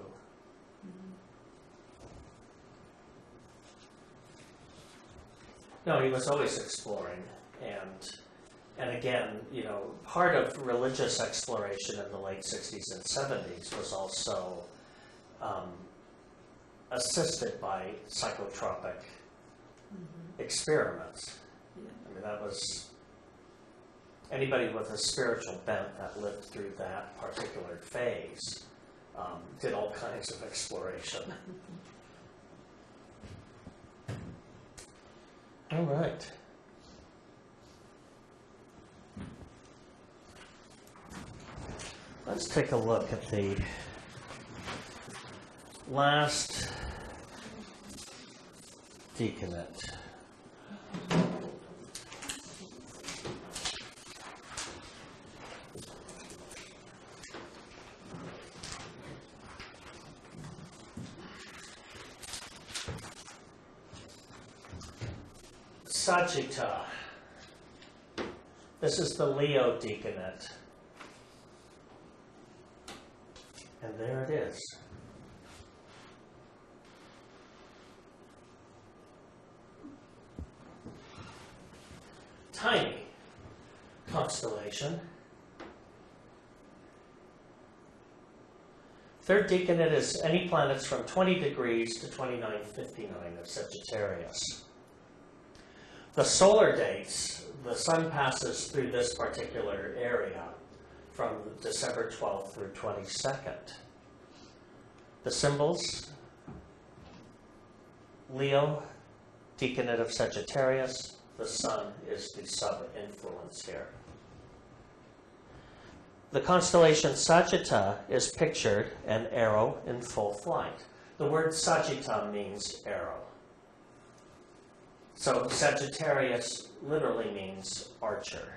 No, he was always exploring, and again, you know, part of religious exploration in the late 60s and 70s was also assisted by psychotropic experiments. I mean, that was anybody with a spiritual bent that lived through that particular phase did all kinds of exploration. All right. Let's take a look at the last decanate. Sagittarius. This is the Leo decanate. And there it is. Tiny constellation. Third decanate is any planets from 20 degrees to 2959 of Sagittarius. The solar dates, the sun passes through this particular area from December 12th through 22nd. The symbols, Leo, decanate of Sagittarius. The sun is the sub-influence here. The constellation Sagitta is pictured an arrow in full flight. The word Sagitta means arrow. So Sagittarius literally means archer.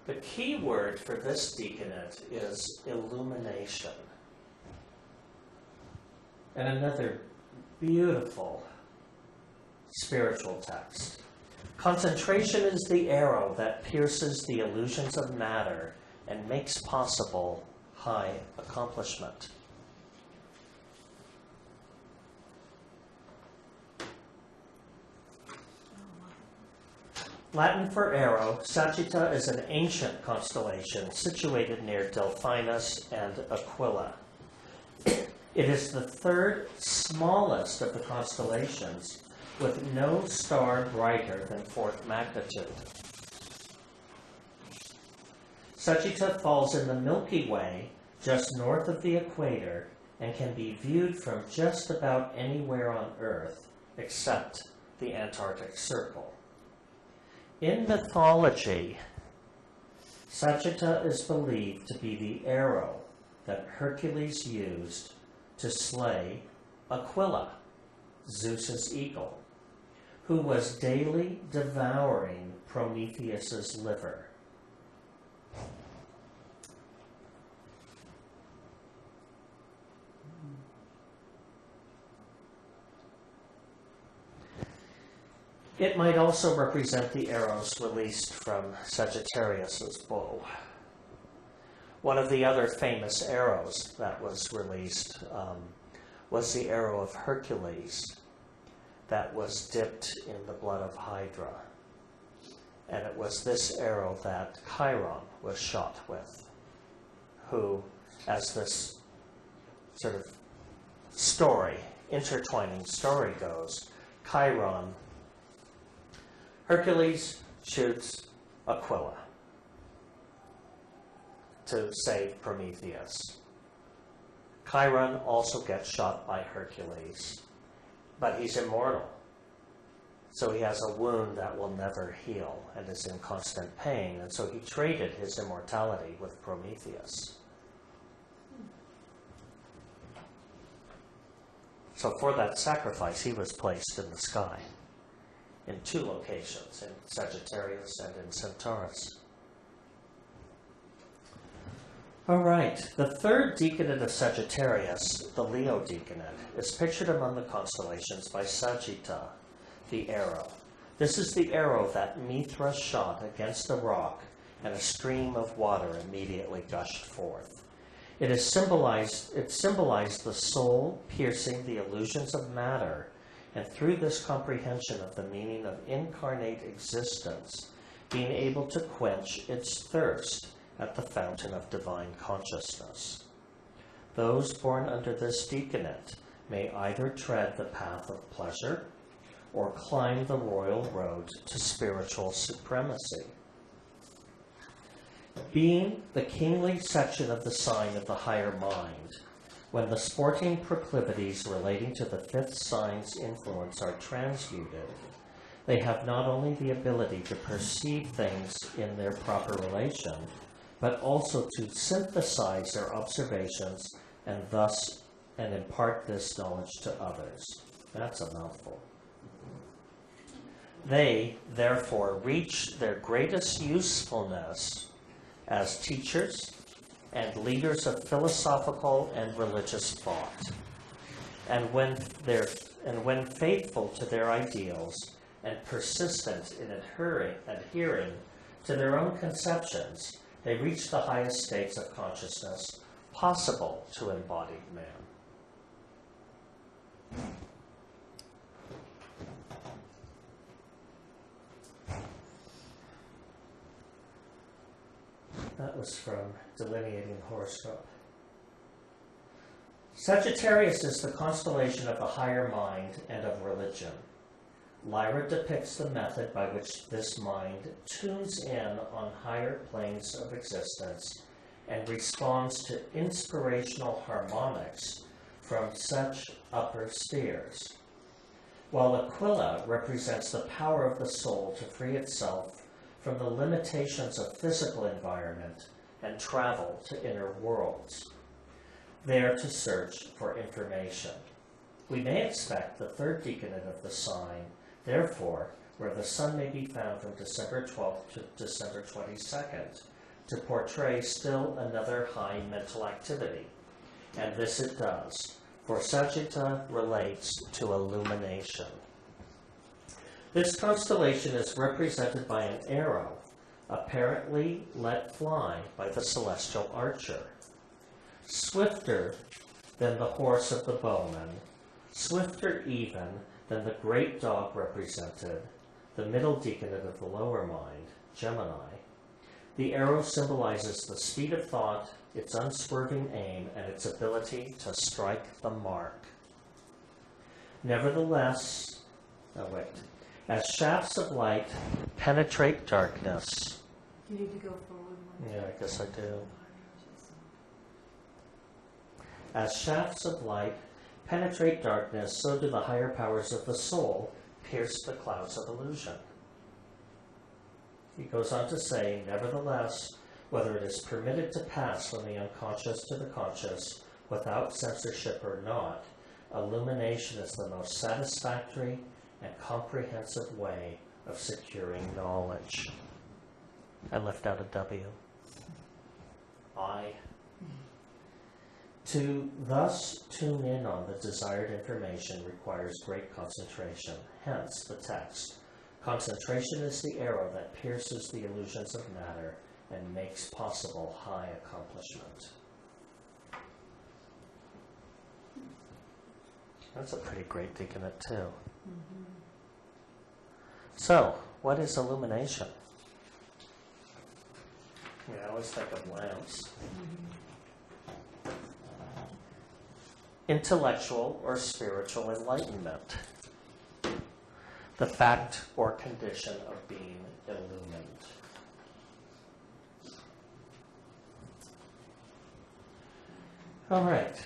The key word for this decanate is illumination. And another beautiful spiritual text. Concentration is the arrow that pierces the illusions of matter and makes possible high accomplishment. Latin for arrow, Sagitta is an ancient constellation situated near Delphinus and Aquila. It is the third smallest of the constellations, with no star brighter than 4th magnitude. Sagitta falls in the Milky Way just north of the equator and can be viewed from just about anywhere on Earth except the Antarctic Circle. In mythology, Sagitta is believed to be the arrow that Hercules used to slay Aquila, Zeus's eagle, who was daily devouring Prometheus's liver. It might also represent the arrows released from Sagittarius's bow. One of the other famous arrows that was released was the arrow of Hercules that was dipped in the blood of Hydra. And it was this arrow that Chiron was shot with, who, as this sort of story intertwining story goes, Chiron, Hercules shoots Aquila to save Prometheus. Chiron also gets shot by Hercules, but he's immortal. So he has a wound that will never heal and is in constant pain, and so he traded his immortality with Prometheus. So for that sacrifice, he was placed in the sky in two locations, in Sagittarius and in Centaurus. All right, the third decanate of Sagittarius, the Leo decanate, is pictured among the constellations by Sagitta, the arrow. This is the arrow that Mithra shot against the rock, and a stream of water immediately gushed forth. It symbolized the soul piercing the illusions of matter, and through this comprehension of the meaning of incarnate existence, being able to quench its thirst at the fountain of divine consciousness. Those born under this decanate may either tread the path of pleasure or climb the royal road to spiritual supremacy. Being the kingly section of the sign of the higher mind, when the sporting proclivities relating to the fifth sign's influence are transmuted, they have not only the ability to perceive things in their proper relation, but also to synthesize their observations and impart this knowledge to others. That's a mouthful. They, therefore, reach their greatest usefulness as teachers and leaders of philosophical and religious thought. And when faithful to their ideals and persistent in adhering to their own conceptions, they reach the highest states of consciousness possible to embodied man. That was from Delineating Horoscope. Sagittarius is the constellation of the higher mind and of religion. Lyra depicts the method by which this mind tunes in on higher planes of existence and responds to inspirational harmonics from such upper spheres, while Aquila represents the power of the soul to free itself from the limitations of physical environment and travel to inner worlds, there to search for information. We may expect the third decanate of the sign, therefore, where the sun may be found from December 12th to December 22nd, to portray still another high mental activity. And this it does, for Sagitta relates to illumination. This constellation is represented by an arrow, apparently let fly by the celestial archer. Swifter than the horse of the bowman, swifter even than the great dog represented, the middle decanate of the lower mind, Gemini, the arrow symbolizes the speed of thought, its unswerving aim, and its ability to strike the mark. Nevertheless, as shafts of light penetrate darkness. You need to go forward one. Yeah, I guess I do. As shafts of light penetrate darkness, so do the higher powers of the soul pierce the clouds of illusion. He goes on to say, nevertheless, whether it is permitted to pass from the unconscious to the conscious without censorship or not, illumination is the most satisfactory and comprehensive way of securing knowledge. I left out a W. To thus tune in on the desired information requires great concentration, hence the text. Concentration is the arrow that pierces the illusions of matter and makes possible high accomplishment. That's a pretty great decanate too. Mm-hmm. So, what is illumination? I always think of lamps. intellectual or spiritual enlightenment, the fact or condition of being illumined. All right,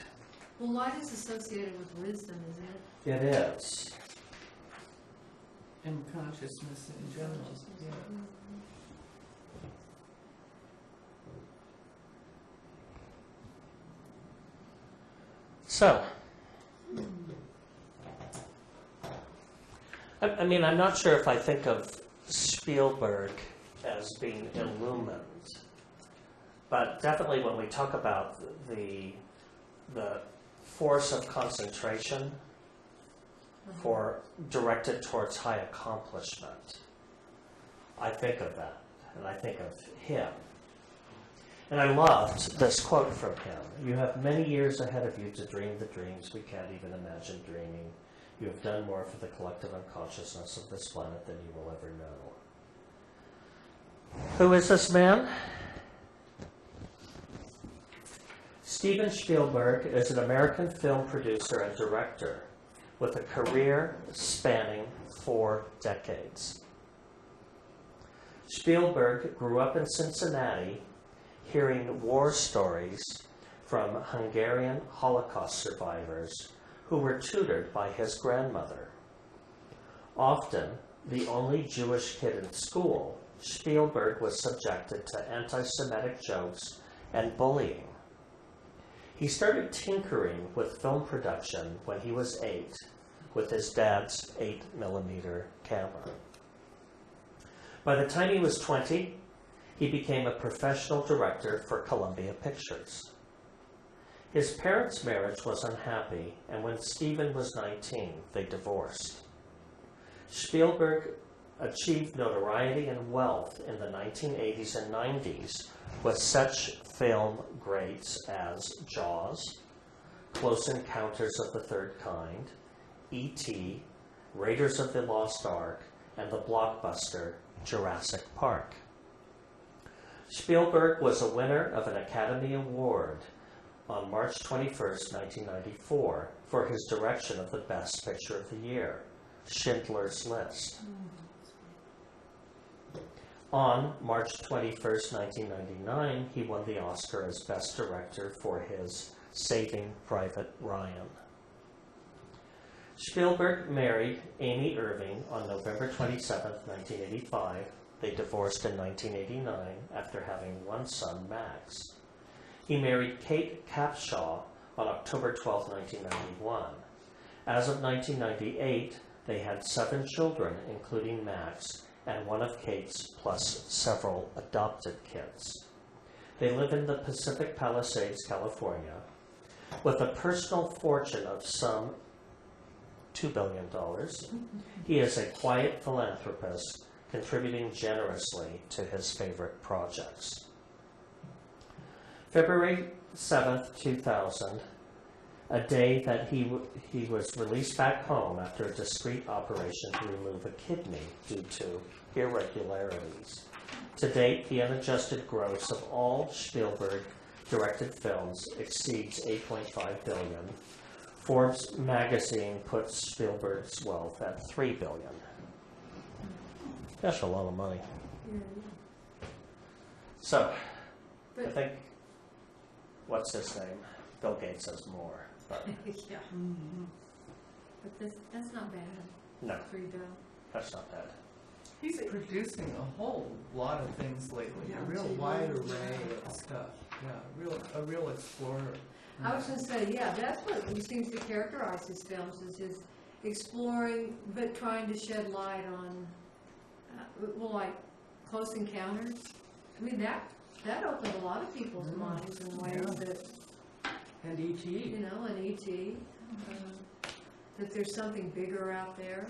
Well, light is associated with wisdom, isn't it? it is. And consciousness in general, yeah. So, I mean, I'm not sure if I think of Spielberg as being illumined, but definitely when we talk about the force of concentration for directed towards high accomplishment, I think of that, and I think of him. And I loved this quote from him. You have many years ahead of you to dream the dreams we can't even imagine dreaming. You have done more for the collective unconsciousness of this planet than you will ever know. Who is this man? Steven Spielberg is an American film producer and director with a career spanning 4 decades. Spielberg grew up in Cincinnati, hearing war stories from Hungarian Holocaust survivors who were tutored by his grandmother. Often the only Jewish kid in school, Spielberg was subjected to anti-Semitic jokes and bullying. He started tinkering with film production when he was 8 with his dad's 8mm camera. By the time he was 20, he became a professional director for Columbia Pictures. His parents' marriage was unhappy, and when Steven was 19, they divorced. Spielberg achieved notoriety and wealth in the 1980s and 90s with such film greats as Jaws, Close Encounters of the Third Kind, E.T., Raiders of the Lost Ark, and the blockbuster Jurassic Park. Spielberg was a winner of an Academy Award on March 21, 1994, for his direction of the Best Picture of the Year, Schindler's List. On March 21, 1999, he won the Oscar as Best Director for his Saving Private Ryan. Spielberg married Amy Irving on November 27, 1985. They divorced in 1989 after having one son, Max. He married Kate Capshaw on October 12, 1991. As of 1998, they had 7 children, including Max, and one of Kate's, plus several adopted kids. They live in the Pacific Palisades, California, with a personal fortune of some $2 billion. He is a quiet philanthropist, contributing generously to his favorite projects. February 7th, 2000, a day that he was released back home after a discreet operation to remove a kidney due to irregularities. To date, the unadjusted gross of all Spielberg-directed films exceeds $8.5 billion. Forbes magazine puts Spielberg's wealth at $3 billion. That's a lot of money. So, I think, what's his name? Bill Gates has more. But Yeah, but that's not bad, no, $3 billion. that's not bad. He's producing a whole lot of things lately, Yeah, a real TV, wide array of stuff. Yeah, a real explorer. I was going to say, yeah, that's what he seems to characterize his films, is his exploring, but trying to shed light on, well, like Close Encounters. I mean, that opened a lot of people's minds in ways that, And E.T. you know, and E.T., that there's something bigger out there.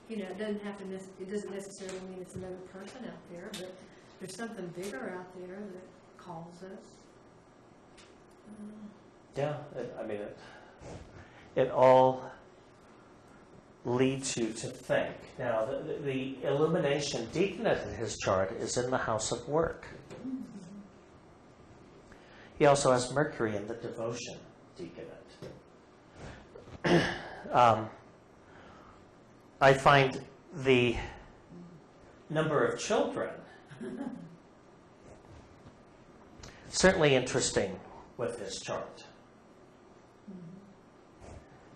You know, it doesn't necessarily mean it's another person out there, but there's something bigger out there that calls us. Yeah, it all leads you to think. Now, the illumination decanate in his chart is in the house of work. He also has Mercury in the devotion decanate. I find the number of children certainly interesting with his chart.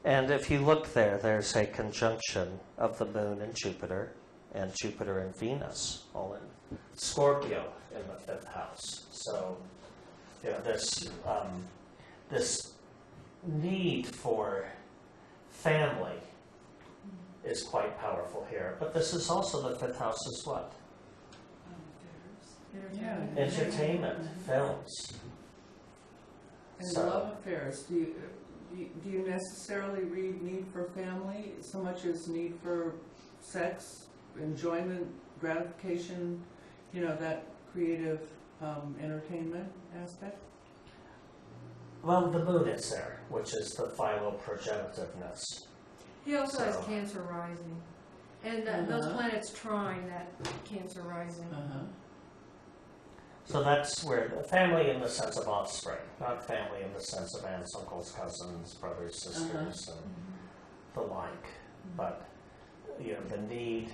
And if you look there, there's a conjunction of the moon and Jupiter and Venus, all in Scorpio in the 5th house. So, you know, this need for family is quite powerful here. But this is also the 5th house as what? Entertainment. Entertainment, films. And So- love affairs, do you necessarily read need for family so much as need for sex, enjoyment, gratification, you know, that creative entertainment aspect? Well, the moon is there, which is the philoprogenitive. He also has So- Cancer rising. And those planets trine that Cancer rising. So that's where the family in the sense of offspring, not family in the sense of aunts, uncles, cousins, brothers, sisters, and the like. But, you know, the need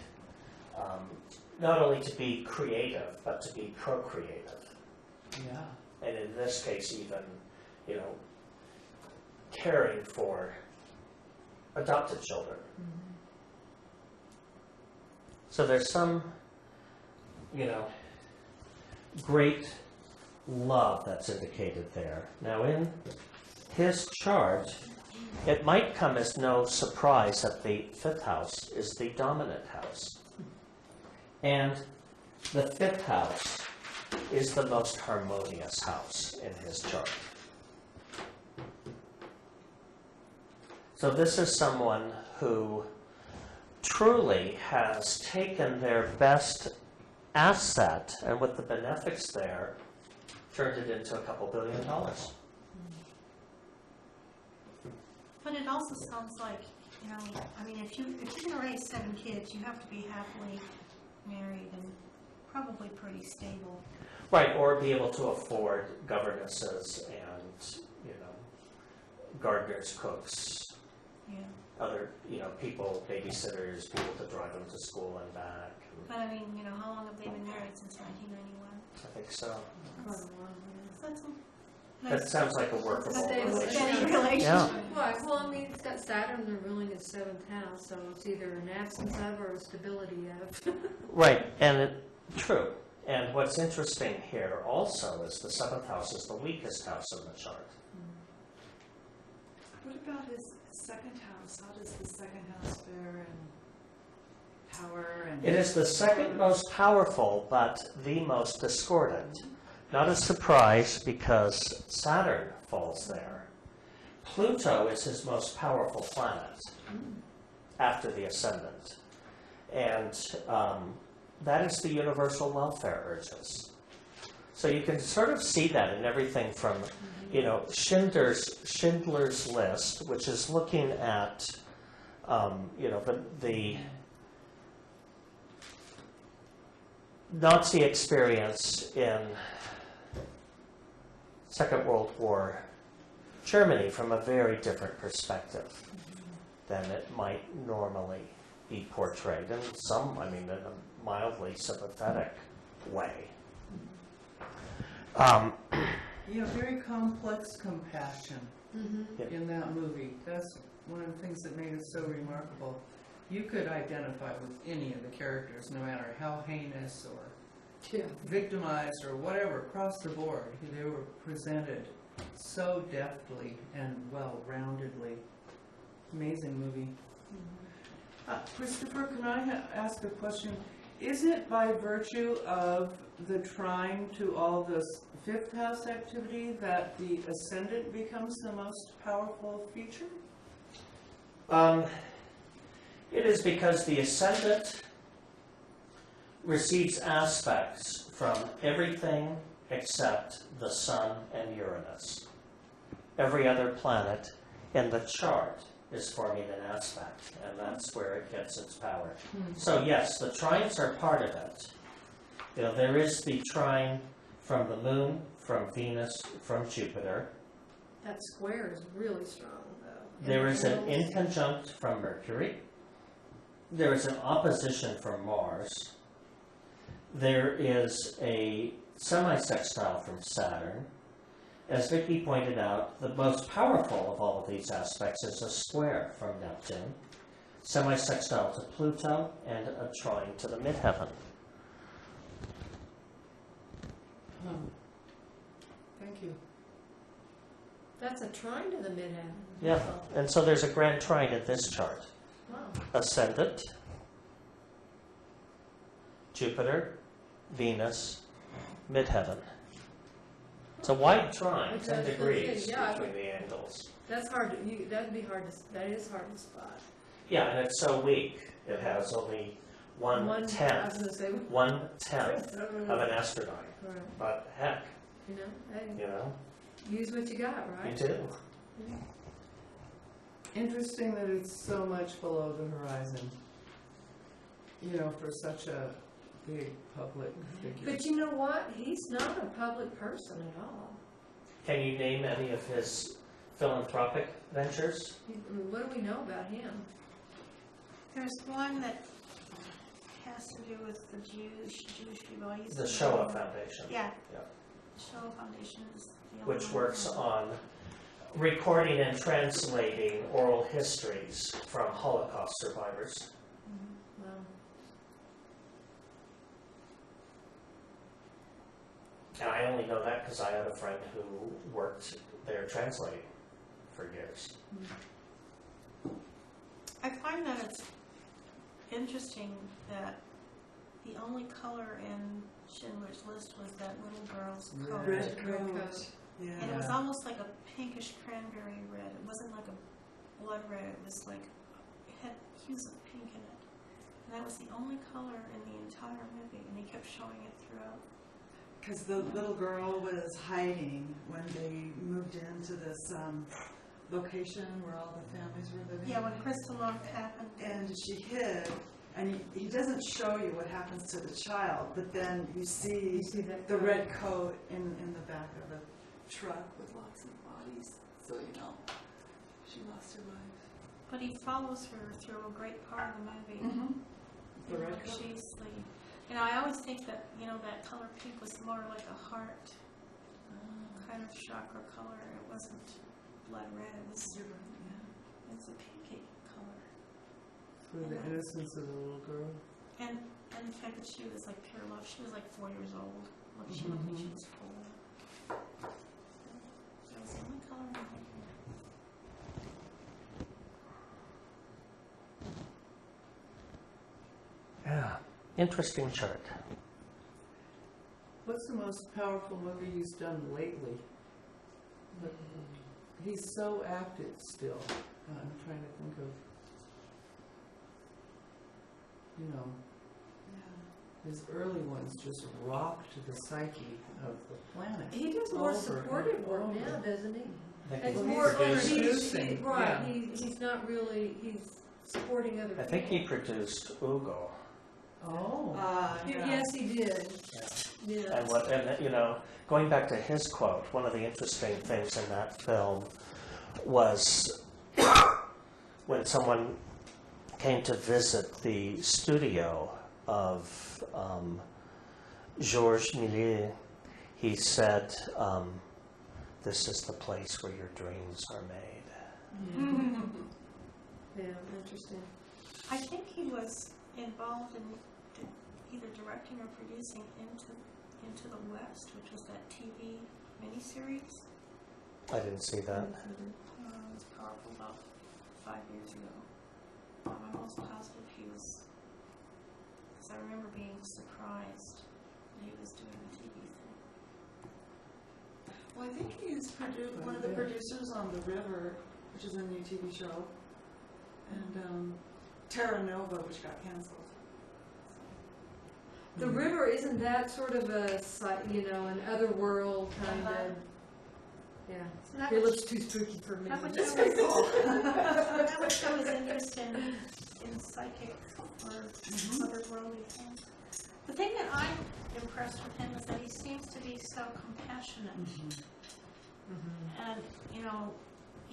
not only to be creative, but to be procreative. Yeah. And in this case, even, you know, caring for adopted children. So there's some, you know, great love that's indicated there. Now in his chart, it might come as no surprise that the 5th house is the dominant house. And the 5th house is the most harmonious house in his chart. So this is someone who truly has taken their best asset, and with the benefics there, turned it into a couple $2 billion. But it also sounds like, you know, I mean, if you're gonna raise 7 kids, you have to be happily married and probably pretty stable. Right, or be able to afford governesses and, you know, gardeners, cooks, Yeah. other, you know, people, babysitters, people to drive them to school and back. But I mean, you know, how long have they been married since 1991? I think so. Quite a while, yeah. So that's a That nice, sounds like a workable But they- relationship. steady relationship. Yeah. Right, well, I mean, it's got Saturn, they're ruling his 7th house, so it's either an absence of or a stability of. Right, and true. And what's interesting here also is the 7th house is the weakest house in the chart. What about his 2nd house? How does the 2nd house fare in power and? It is the second most powerful, but the most discordant. Not a surprise because Saturn falls there. Pluto is his most powerful planet after the ascendant. And that is the universal welfare urges. So you can sort of see that in everything from, you know, Schindler's List, which is looking at, you know, the Nazi experience in Second World War Germany from a very different perspective than it might normally be portrayed. And some, I mean, in a mildly sympathetic way. You know, very complex compassion Mhm. in that movie. That's one of the things that made it so remarkable. You could identify with any of the characters, no matter how heinous or Yeah. victimized or whatever, across the board. They were presented so deftly and well-roundedly. Amazing movie. Christopher, can I ask a question? Is it by virtue of the trine to all this 5th house activity that the ascendant becomes the most powerful feature? It is because the ascendant receives aspects from everything except the Sun and Uranus. Every other planet in the chart is forming an aspect, and that's where it gets its power. So yes, the trines are part of it. You know, there is the trine from the Moon, from Venus, from Jupiter. That square is really strong, though. There is an inconjunct from Mercury. There is an opposition from Mars. There is a semi-sextile from Saturn. As Vicky pointed out, the most powerful of all of these aspects is a square from Neptune, semi-sextile to Pluto, and a trine to the midheaven. Thank you. That's a trine to the midheaven. Yeah, and so there's a grand trine in this chart. Wow. Ascendant, Jupiter, Venus, midheaven. It's a wide trine, 10 degrees Yeah, between the angles. That's hard to, that'd be hard to, that is hard to spot. Yeah, and it's so weak. It has only I was 1/10 gonna say, 1/10 of an astronaut. right, But heck, you know, hey, you know, use what you got, you right? do. Interesting that it's so much below the horizon, you know, for such a big public figure. But you know what? He's not a public person at all. Can you name any of his philanthropic ventures? I mean, what do we know about him? There's one that has to do with the Jewish people. I used The to Shoah know. Foundation. Yeah. Yeah. The Shoah Foundation is the only Which one. works on recording and translating oral histories from Holocaust survivors. Well, And I only know that because I had a friend who worked there translating for years. I find that it's interesting that the only color in Schindler's List was that little girl's coat. Red Red coat. coat. Yeah. And it was almost like a pinkish cranberry red. It wasn't like a blood red. It was like, it had hues of pink in it. And that was the only color in the entire movie. And he kept showing it throughout. Because the little girl was hiding when they moved into this location where all the families were living. Yeah, when Crystal Lock happened. And she hid, and he doesn't show you what happens to the child, but then you see, You see that the coat? red coat in the back of a truck with lots of bodies, so you know she lost her life. But he follows her through a great part of the movie. The red coat. She's the, you know, I always think that, you know, that color pink was more like a heart kind of chakra color. It wasn't blood red. It was, it's a pinky color. For the innocence of the little girl. And the fact that she was like pure love. She was like 4 years old. Look, she looked like she was 4. That was the only color in the movie. Yeah, interesting chart. What's the most powerful movie he's done lately? But he's so active still. I'm trying to think of, you know, his early ones just rocked the psyche of the planet. he does more Over supportive and work over. now, doesn't he? I think It's he more, produced- right, Yeah. he's not really, he's supporting other I people. think he produced Ugo. Oh. Yes, he did. Yeah. And you know, going back to his quote, one of the interesting things in that film was when someone came to visit the studio of Georges Méliès, he said, "This is the place where your dreams are made." Yeah, interesting. I think he was involved in either directing or producing Into the West, which was that TV miniseries. I didn't see that. It was powerful about 5 years ago. I'm almost positive he was, because I remember being surprised that he was doing a TV thing. Well, I think he's one of the producers on The River, which is a new TV show, and Terra Nova, which got canceled. The river, isn't that sort of a, you know, an otherworld kind of, yeah. So that It would, looks too spooky for me. that would show that would show his interest in psychic or otherworldly things. The thing that I'm impressed with him is that he seems to be so compassionate. And, you know,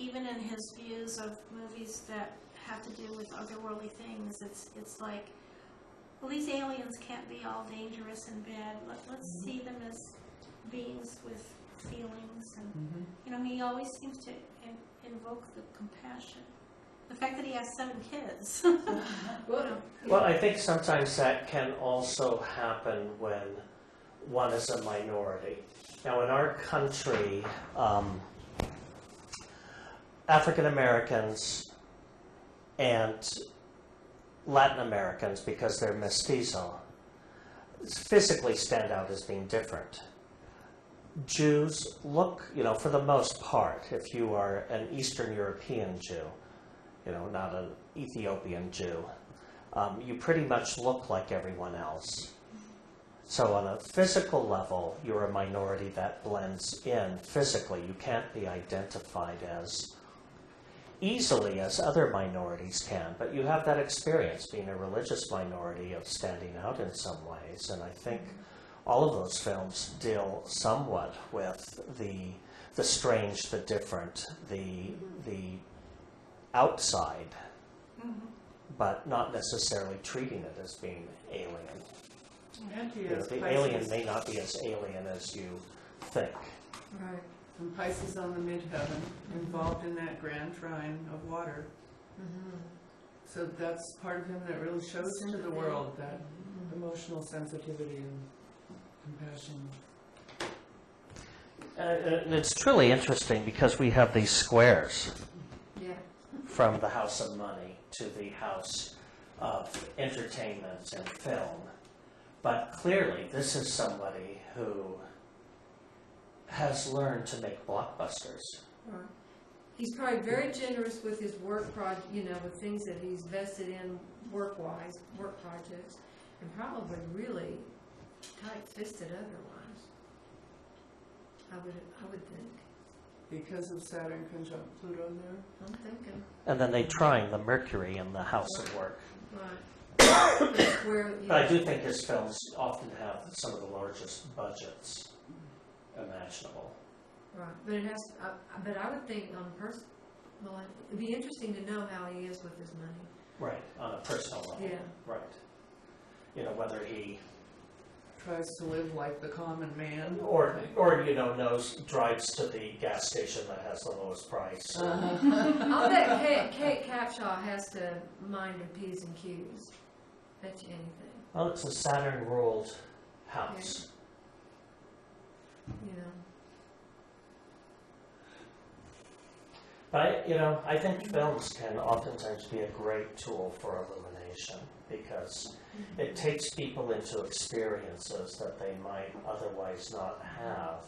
even in his views of movies that have to do with otherworldly things, it's like, well, these aliens can't be all dangerous and bad. Let's see them as beings with feelings, and you know, he always seems to invoke the compassion. The fact that he has 7 kids. Well, I think sometimes that can also happen when one is a minority. Now, in our country, African Americans and Latin Americans, because they're mestizo, physically stand out as being different. Jews look, you know, for the most part, if you are an Eastern European Jew, you know, not an Ethiopian Jew, you pretty much look like everyone else. So on a physical level, you're a minority that blends in physically. You can't be identified as easily as other minorities can, but you have that experience being a religious minority of standing out in some ways, and I think all of those films deal somewhat with the strange, the different, the outside, but not necessarily treating it as being alien. And he You know, has the Pisces. alien may not be as alien as you think. Right. And Pisces on the midheaven, involved in that grand trine of water. So that's part of him that really shows into the world, that emotional sensitivity and compassion. And it's truly interesting because we have these squares Yeah. from the house of money to the house of entertainment and film. But clearly, this is somebody who has learned to make blockbusters. Right. He's probably very generous with his work project, you know, with things that he's vested in work-wise, work projects, and probably really tight-fisted otherwise. I would think. Because of Saturn conjunct Pluto there? I'm thinking. And then they trine the Mercury in the house of work. Right. Where, you But I know, do think his films often have some of the largest budgets imaginable. right. But it has. But I would think on well, it'd be interesting to know how he is with his money. Right, on a personal level. Yeah. Right. You know, whether he Tries to live like the common man. or you know, drives to the gas station that has the lowest price. I'll bet Kate Capshaw has to mind her P's and Q's. Bet you anything. Well, it's a Saturn-ruled house. You know. But I think films can oftentimes be a great tool for illumination because it takes people into experiences that they might otherwise not have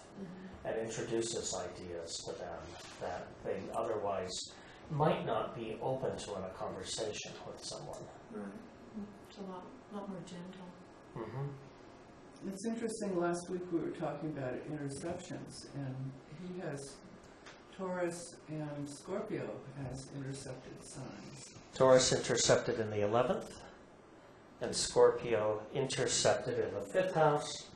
and introduces ideas to them that they otherwise might not be open to in a conversation with someone. Right. It's a lot more gentle. Mm-hmm. It's interesting, last week we were talking about interceptions, and he has Taurus and Scorpio as intercepted signs. Taurus intercepted in the 11th, and Scorpio intercepted in the 5th house.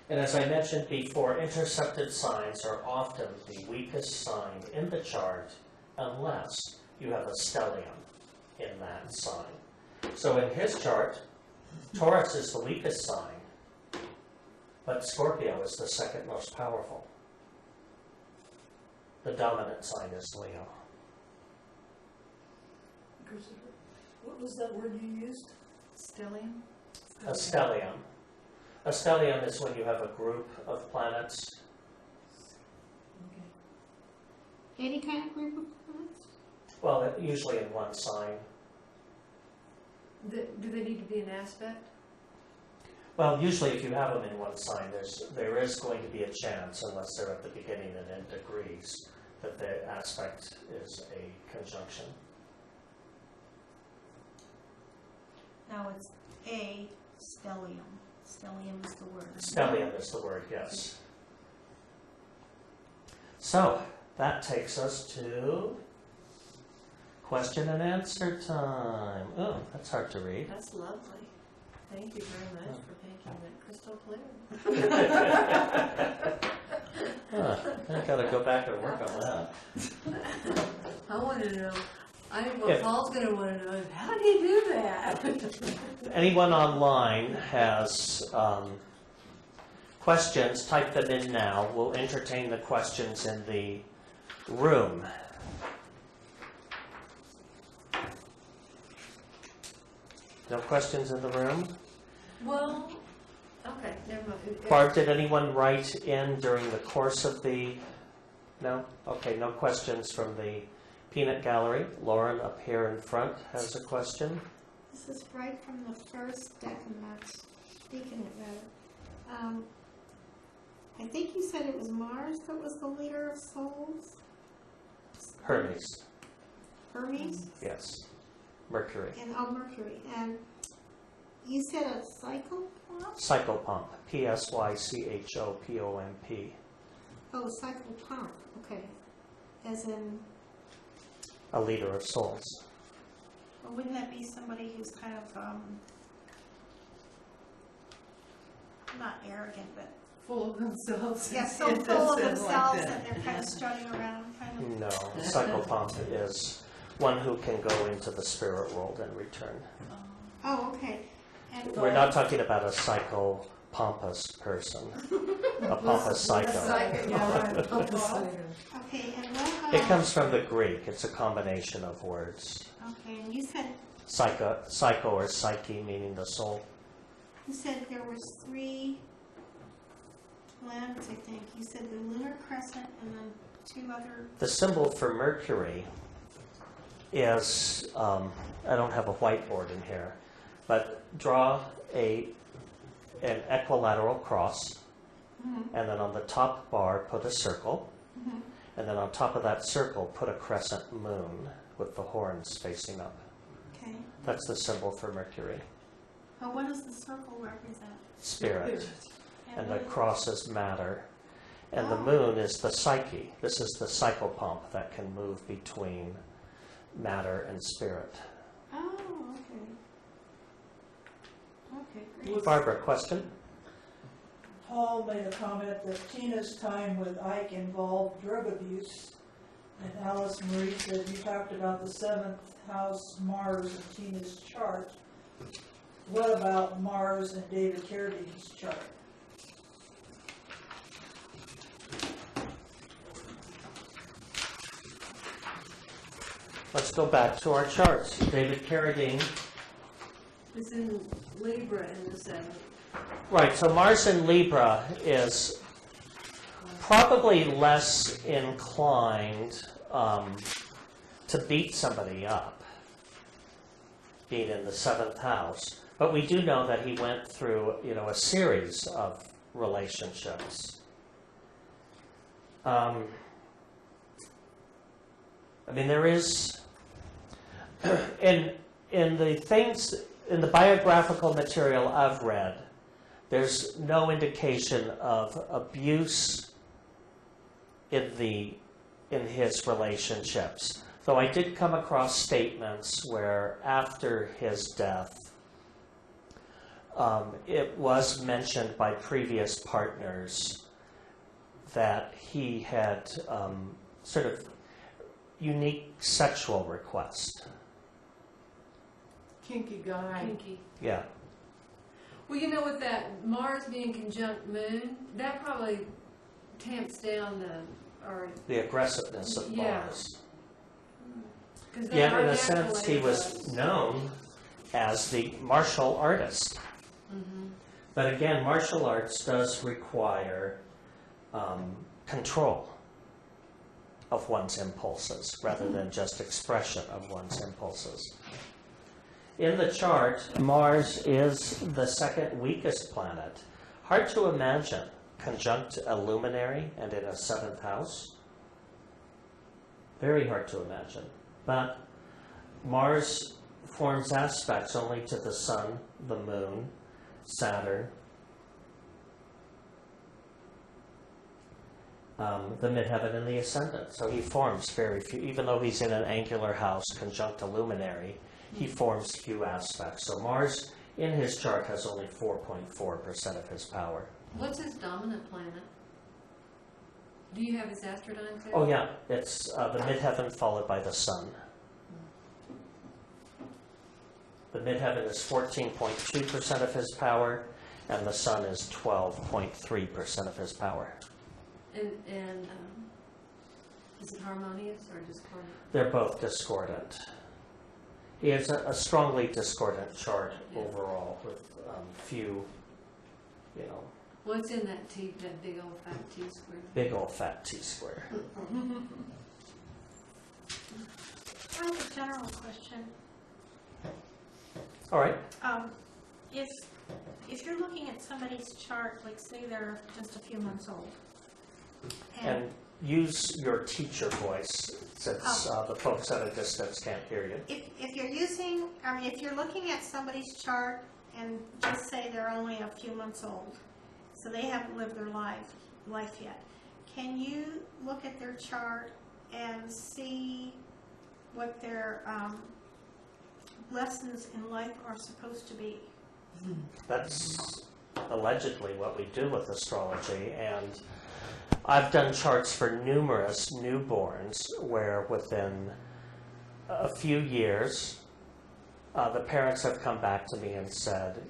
And as I mentioned before, intercepted signs are often the weakest sign in the chart unless you have a stellium in that sign. So in his chart, Taurus is the weakest sign, but Scorpio is the second most powerful. The dominant sign is Leo. What was that word you used? Stellium? A stellium. A stellium is when you have a group of planets. Any kind of group of planets? Well, usually in one sign. Do they need to be an aspect? Well, usually if you have them in one sign, there is going to be a chance, unless they're at the beginning and in degrees, that the aspect is a conjunction. Now it's a stellium. Stellium is the word. Stellium is the word, yes. So, that takes us to question and answer time. Oh, that's hard to read. That's lovely. Thank you very much for making that crystal clear. I gotta go back and work on that. I want to know. I think what If- Paul's going to want to know is, how do you do that? Anyone online has questions, type them in now. We'll entertain the questions in the room. No questions in the room? Well, okay, never mind. Barb, did anyone write in during the course of the... No? Okay, no questions from the peanut gallery. Lauren up here in front has a question. This is right from the first Decanates, Decanate rather. I think you said it was Mars that was the leader of souls? Hermes, Hermes? yes. Mercury. And Mercury. And you said a psychopomp? Psychopomp. P-S-Y-C-H-O-P-O-M-P. Oh, psychopomp. Okay. As in, A leader of souls. well, wouldn't that be somebody who's kind of, not arrogant, but Full of themselves. yeah, so It does full of sound like themselves that. that they're kind of strutting around, kind of. No, psychopomp is one who can go into the spirit world and return. Oh, okay. And We're not talking about a psychopompous person, a pompous psycho. Yeah, pompous psycho. okay, and what about? It comes from the Greek. It's a combination of words. Okay, and you said Psycho or psyche, meaning the soul. there was 3 planets, I think. You said the lunar crescent and then 2 other. The symbol for Mercury is, I don't have a whiteboard in here, but draw an equilateral cross, and then on the top bar put a circle, and then on top of that circle put a crescent moon with the horns facing up. Okay. That's the symbol for Mercury. But what does the circle represent? Spirit. And the what is- cross is matter. And the moon is the psyche. This is the psychopomp that can move between matter and spirit. Oh, okay. Okay, great. Barbara, question? Paul made a comment that Tina's time with Ike involved drug abuse. And Alice Marie said you talked about the 7th house Mars in Tina's chart. What about Mars in David Carradine's chart? Let's go back to our charts. David Carradine. It's in Libra in the 7th. Right, so Mars in Libra is probably less inclined to beat somebody up, being in the 7th house. But we do know that he went through, a series of relationships. There is, in the biographical material I've read, there's no indication of abuse in his relationships. Though I did come across statements where after his death, it was mentioned by previous partners that he had sort of unique sexual request. Kinky guy. Kinky. Yeah. Well, with that Mars being conjunct Moon, that probably tamps down The aggressiveness of Yeah. Mars. 'cause that Yeah, in a our sense, he natural was known as the martial artist. But again, martial arts does require control of one's impulses rather than just expression of one's impulses. In the chart, Mars is the 2nd weakest planet. Hard to imagine conjunct a luminary and in a 7th house. Very hard to imagine. But Mars forms aspects only to the Sun, the Moon, Saturn, the midheaven and the ascendant. So he forms very few, even though he's in an angular house conjunct a luminary, he forms few aspects. So Mars in his chart has only 4.4% of his power. What's his dominant planet? Do you have his astrodyne too? Oh yeah, it's the midheaven followed by the sun. The midheaven is 14.2% of his power, and the sun is 12.3% of his power. And is it harmonious or discordant? They're both discordant. He has a strongly discordant chart overall with few, What's in that big old fat T-square? big old fat T-square. I have a general question. All right. If you're looking at somebody's chart, like say they're just a few months old, And use your teacher voice, since the folks at a distance can't hear you. if you're using, if you're looking at somebody's chart and just say they're only a few months old, so they haven't lived their life yet, can you look at their chart and see what their lessons in life are supposed to be? That's allegedly what we do with astrology, and I've done charts for numerous newborns where within a few years the parents have come back to me and said,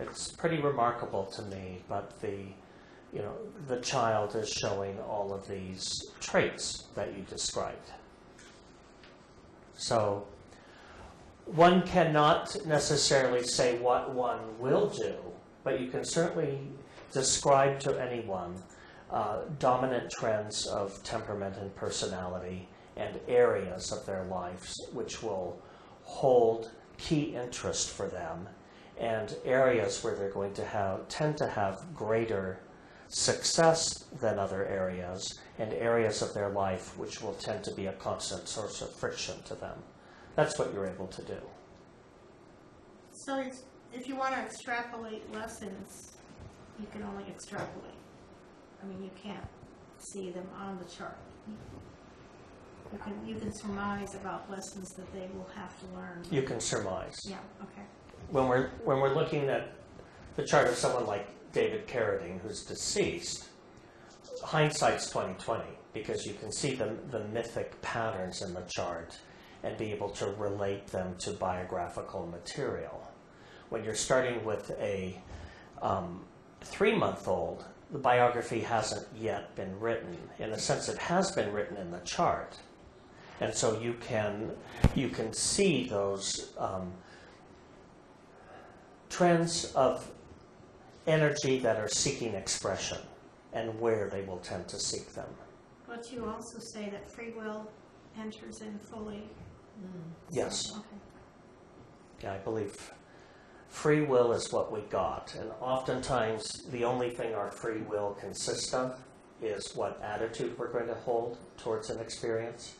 it's pretty remarkable to me, but the child is showing all of these traits that you described. So one cannot necessarily say what one will do, but you can certainly describe to anyone dominant trends of temperament and personality and areas of their lives which will hold key interest for them, and areas where they're going to tend to have greater success than other areas, and areas of their life which will tend to be a constant source of friction to them. That's what you're able to do. So if you want to extrapolate lessons, you can only extrapolate. You can't see them on the chart. You can surmise about lessons that they will have to learn. You can surmise. Yeah, okay. When we're looking at the chart of someone like David Carradine, who's deceased, hindsight's 20/20, because you can see the mythic patterns in the chart and be able to relate them to biographical material. When you're starting with a 3-month-old, the biography hasn't yet been written. In a sense, it has been written in the chart. And so you can see those trends of energy that are seeking expression and where they will tend to seek them. But you also say that free will enters in fully. Yes. Okay. Yeah, I believe free will is what we got. And oftentimes, the only thing our free will consists of is what attitude we're going to hold towards an experience.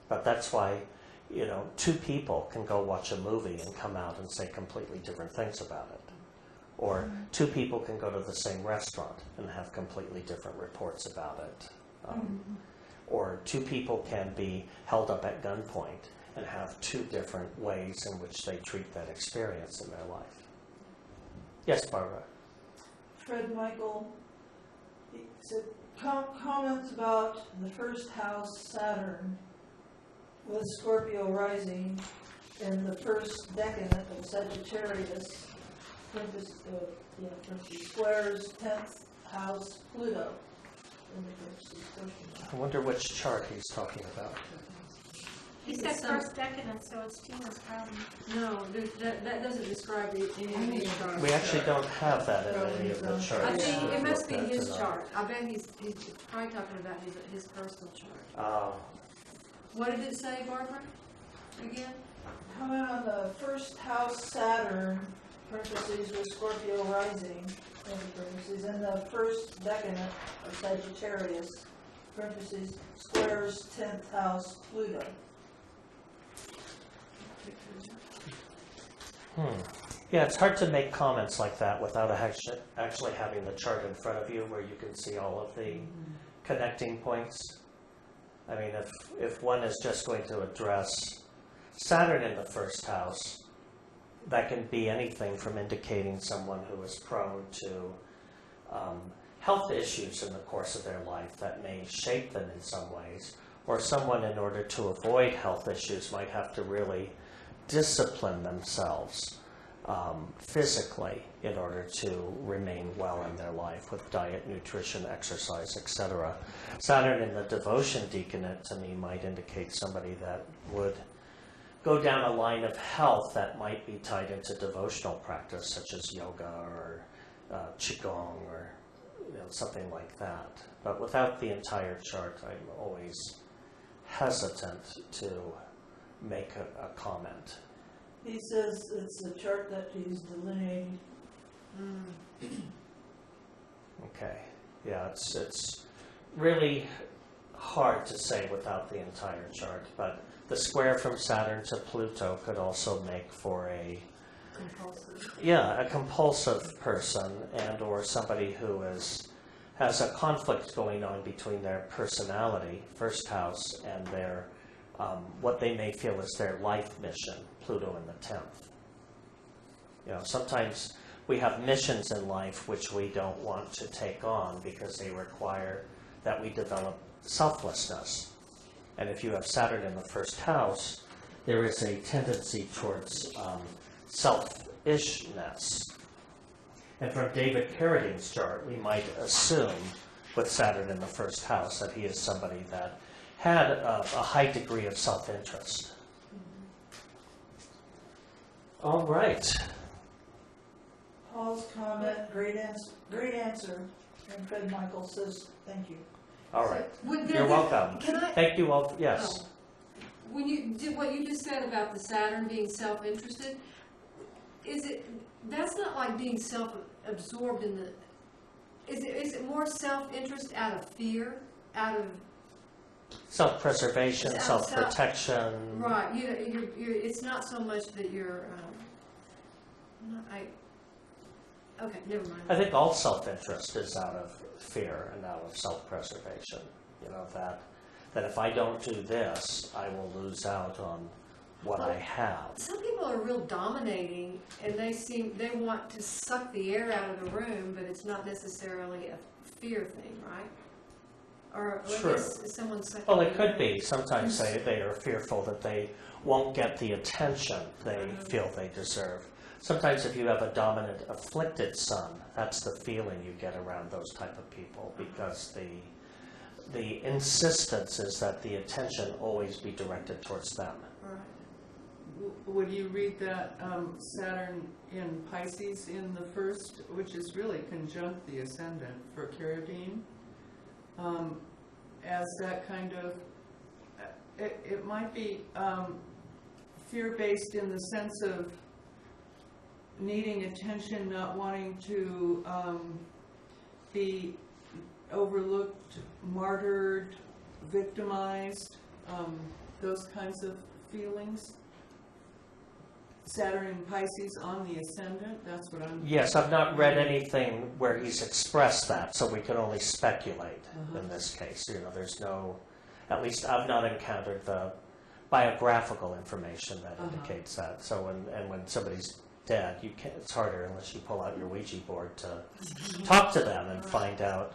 But that's why, two people can go watch a movie and come out and say completely different things about it. Or two people can go to the same restaurant and have completely different reports about it. Or two people can be held up at gunpoint and have two different ways in which they treat that experience in their life. Yes, Barbara? Fred Michael, he said, comments about the first house, Saturn, with Scorpio rising, and the first decanate of Sagittarius, squares 10th house, Pluto. I wonder which chart he's talking about. He said first decadent, so it's Tina's problem. No, that doesn't describe any of these charts. We actually don't have that in any of the charts. I think it must we've be looked at his tonight. chart. I bet he's probably talking about his personal chart. What did it say, Barbara? Again? Comment on the first house, Saturn, parentheses, with Scorpio rising, parentheses, and the first decanate of Sagittarius, parentheses, squares 10th house, Pluto. Yeah, it's hard to make comments like that without actually having the chart in front of you where you can see all of the connecting points. I mean, if one is just going to address Saturn in the first house, that can be anything from indicating someone who is prone to health issues in the course of their life that may shape them in some ways, or someone, in order to avoid health issues, might have to really discipline themselves physically in order to remain well in their life with diet, nutrition, exercise, etc. Saturn in the devotion decanate to me might indicate somebody that would go down a line of health that might be tied into devotional practice, such as yoga or qigong or something like that. But without the entire chart, I'm always hesitant to make a comment. He says it's a chart that he's delineating. Okay, yeah, it's really hard to say without the entire chart, but the square from Saturn to Pluto could also make for a compulsive person, and or somebody who has a conflict going on between their personality, first house, and their what they may feel is their life mission, Pluto in the 10th. Sometimes we have missions in life which we don't want to take on because they require that we develop selflessness. And if you have Saturn in the first house, there is a tendency towards selfishness. And from David Carradine's chart, we might assume with Saturn in the first house that he is somebody that had a high degree of self-interest. All right. Paul's comment, great answer. And Fred Michael says, thank you. All right. Would You're there- welcome. Can I? Thank you all. Yes. When you did what you just said about the Saturn being self-interested, that's not like being self-absorbed in the, is it more self-interest out of fear, out of, Self-preservation, Self- self-protection. right, it's not so much that you're, okay, never mind. I think all self-interest is out of fear and out of self-preservation. That if I don't do this, I will lose out on what I have. Some people are real dominating, and they want to suck the air out of the room, but it's not necessarily a fear thing, right? Or Sure. is someone sucking? Well, it could be. Sometimes they are fearful that they won't get the attention they feel they deserve. Sometimes if you have a dominant afflicted sun, that's the feeling you get around those type of people, because the insistence is that the attention always be directed towards them. Right. Would you read that Saturn in Pisces in the first, which is really conjunct the ascendant for Carradine, as that kind of, it might be fear-based in the sense of needing attention, not wanting to be overlooked, martyred, victimized, those kinds of feelings. Saturn in Pisces on the ascendant, that's what I'm... Yes, I've not read anything where he's expressed that, so we can only speculate in this case. There's no, at least I've not encountered the biographical information that indicates that. So when somebody's dead, it's harder unless you pull out your Ouija board to talk to them and find out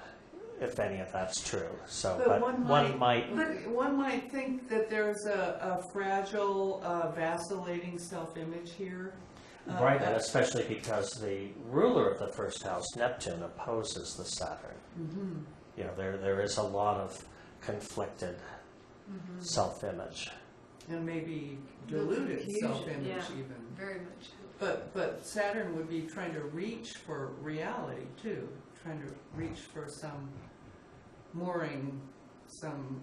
if any of that's true. So, but one might. But one might think that there's a fragile, vacillating self-image here. Right, and especially because the ruler of the first house, Neptune, opposes the Saturn. Mm-hmm. There is a lot of conflicted self-image. And maybe diluted Confusion, self-image yeah. even. Very much. But Saturn would be trying to reach for reality too, trying to reach for some mooring, some...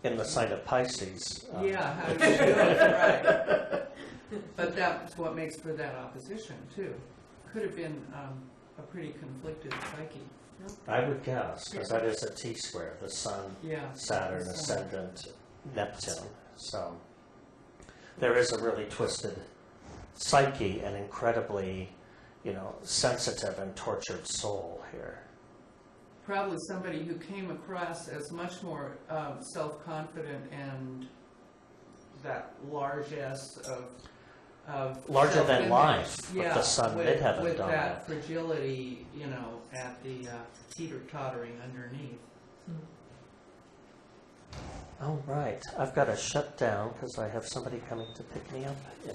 In the sign of Pisces. Yeah, how you do it, right. But that's what makes for that opposition too. Could have been a pretty conflicted psyche. I would guess, because that is a T-square, the Sun, Yeah. Saturn, ascendant, Neptune. So there is a really twisted psyche and incredibly, sensitive and tortured soul here. Probably somebody who came across as much more self-confident and that largesse of of Larger than self-image. life, with Yeah, the sun with- midheaven with on that it. fragility, you know, at the teeter-tottering underneath. Oh, right. I've got to shut down because I have somebody coming to pick me up in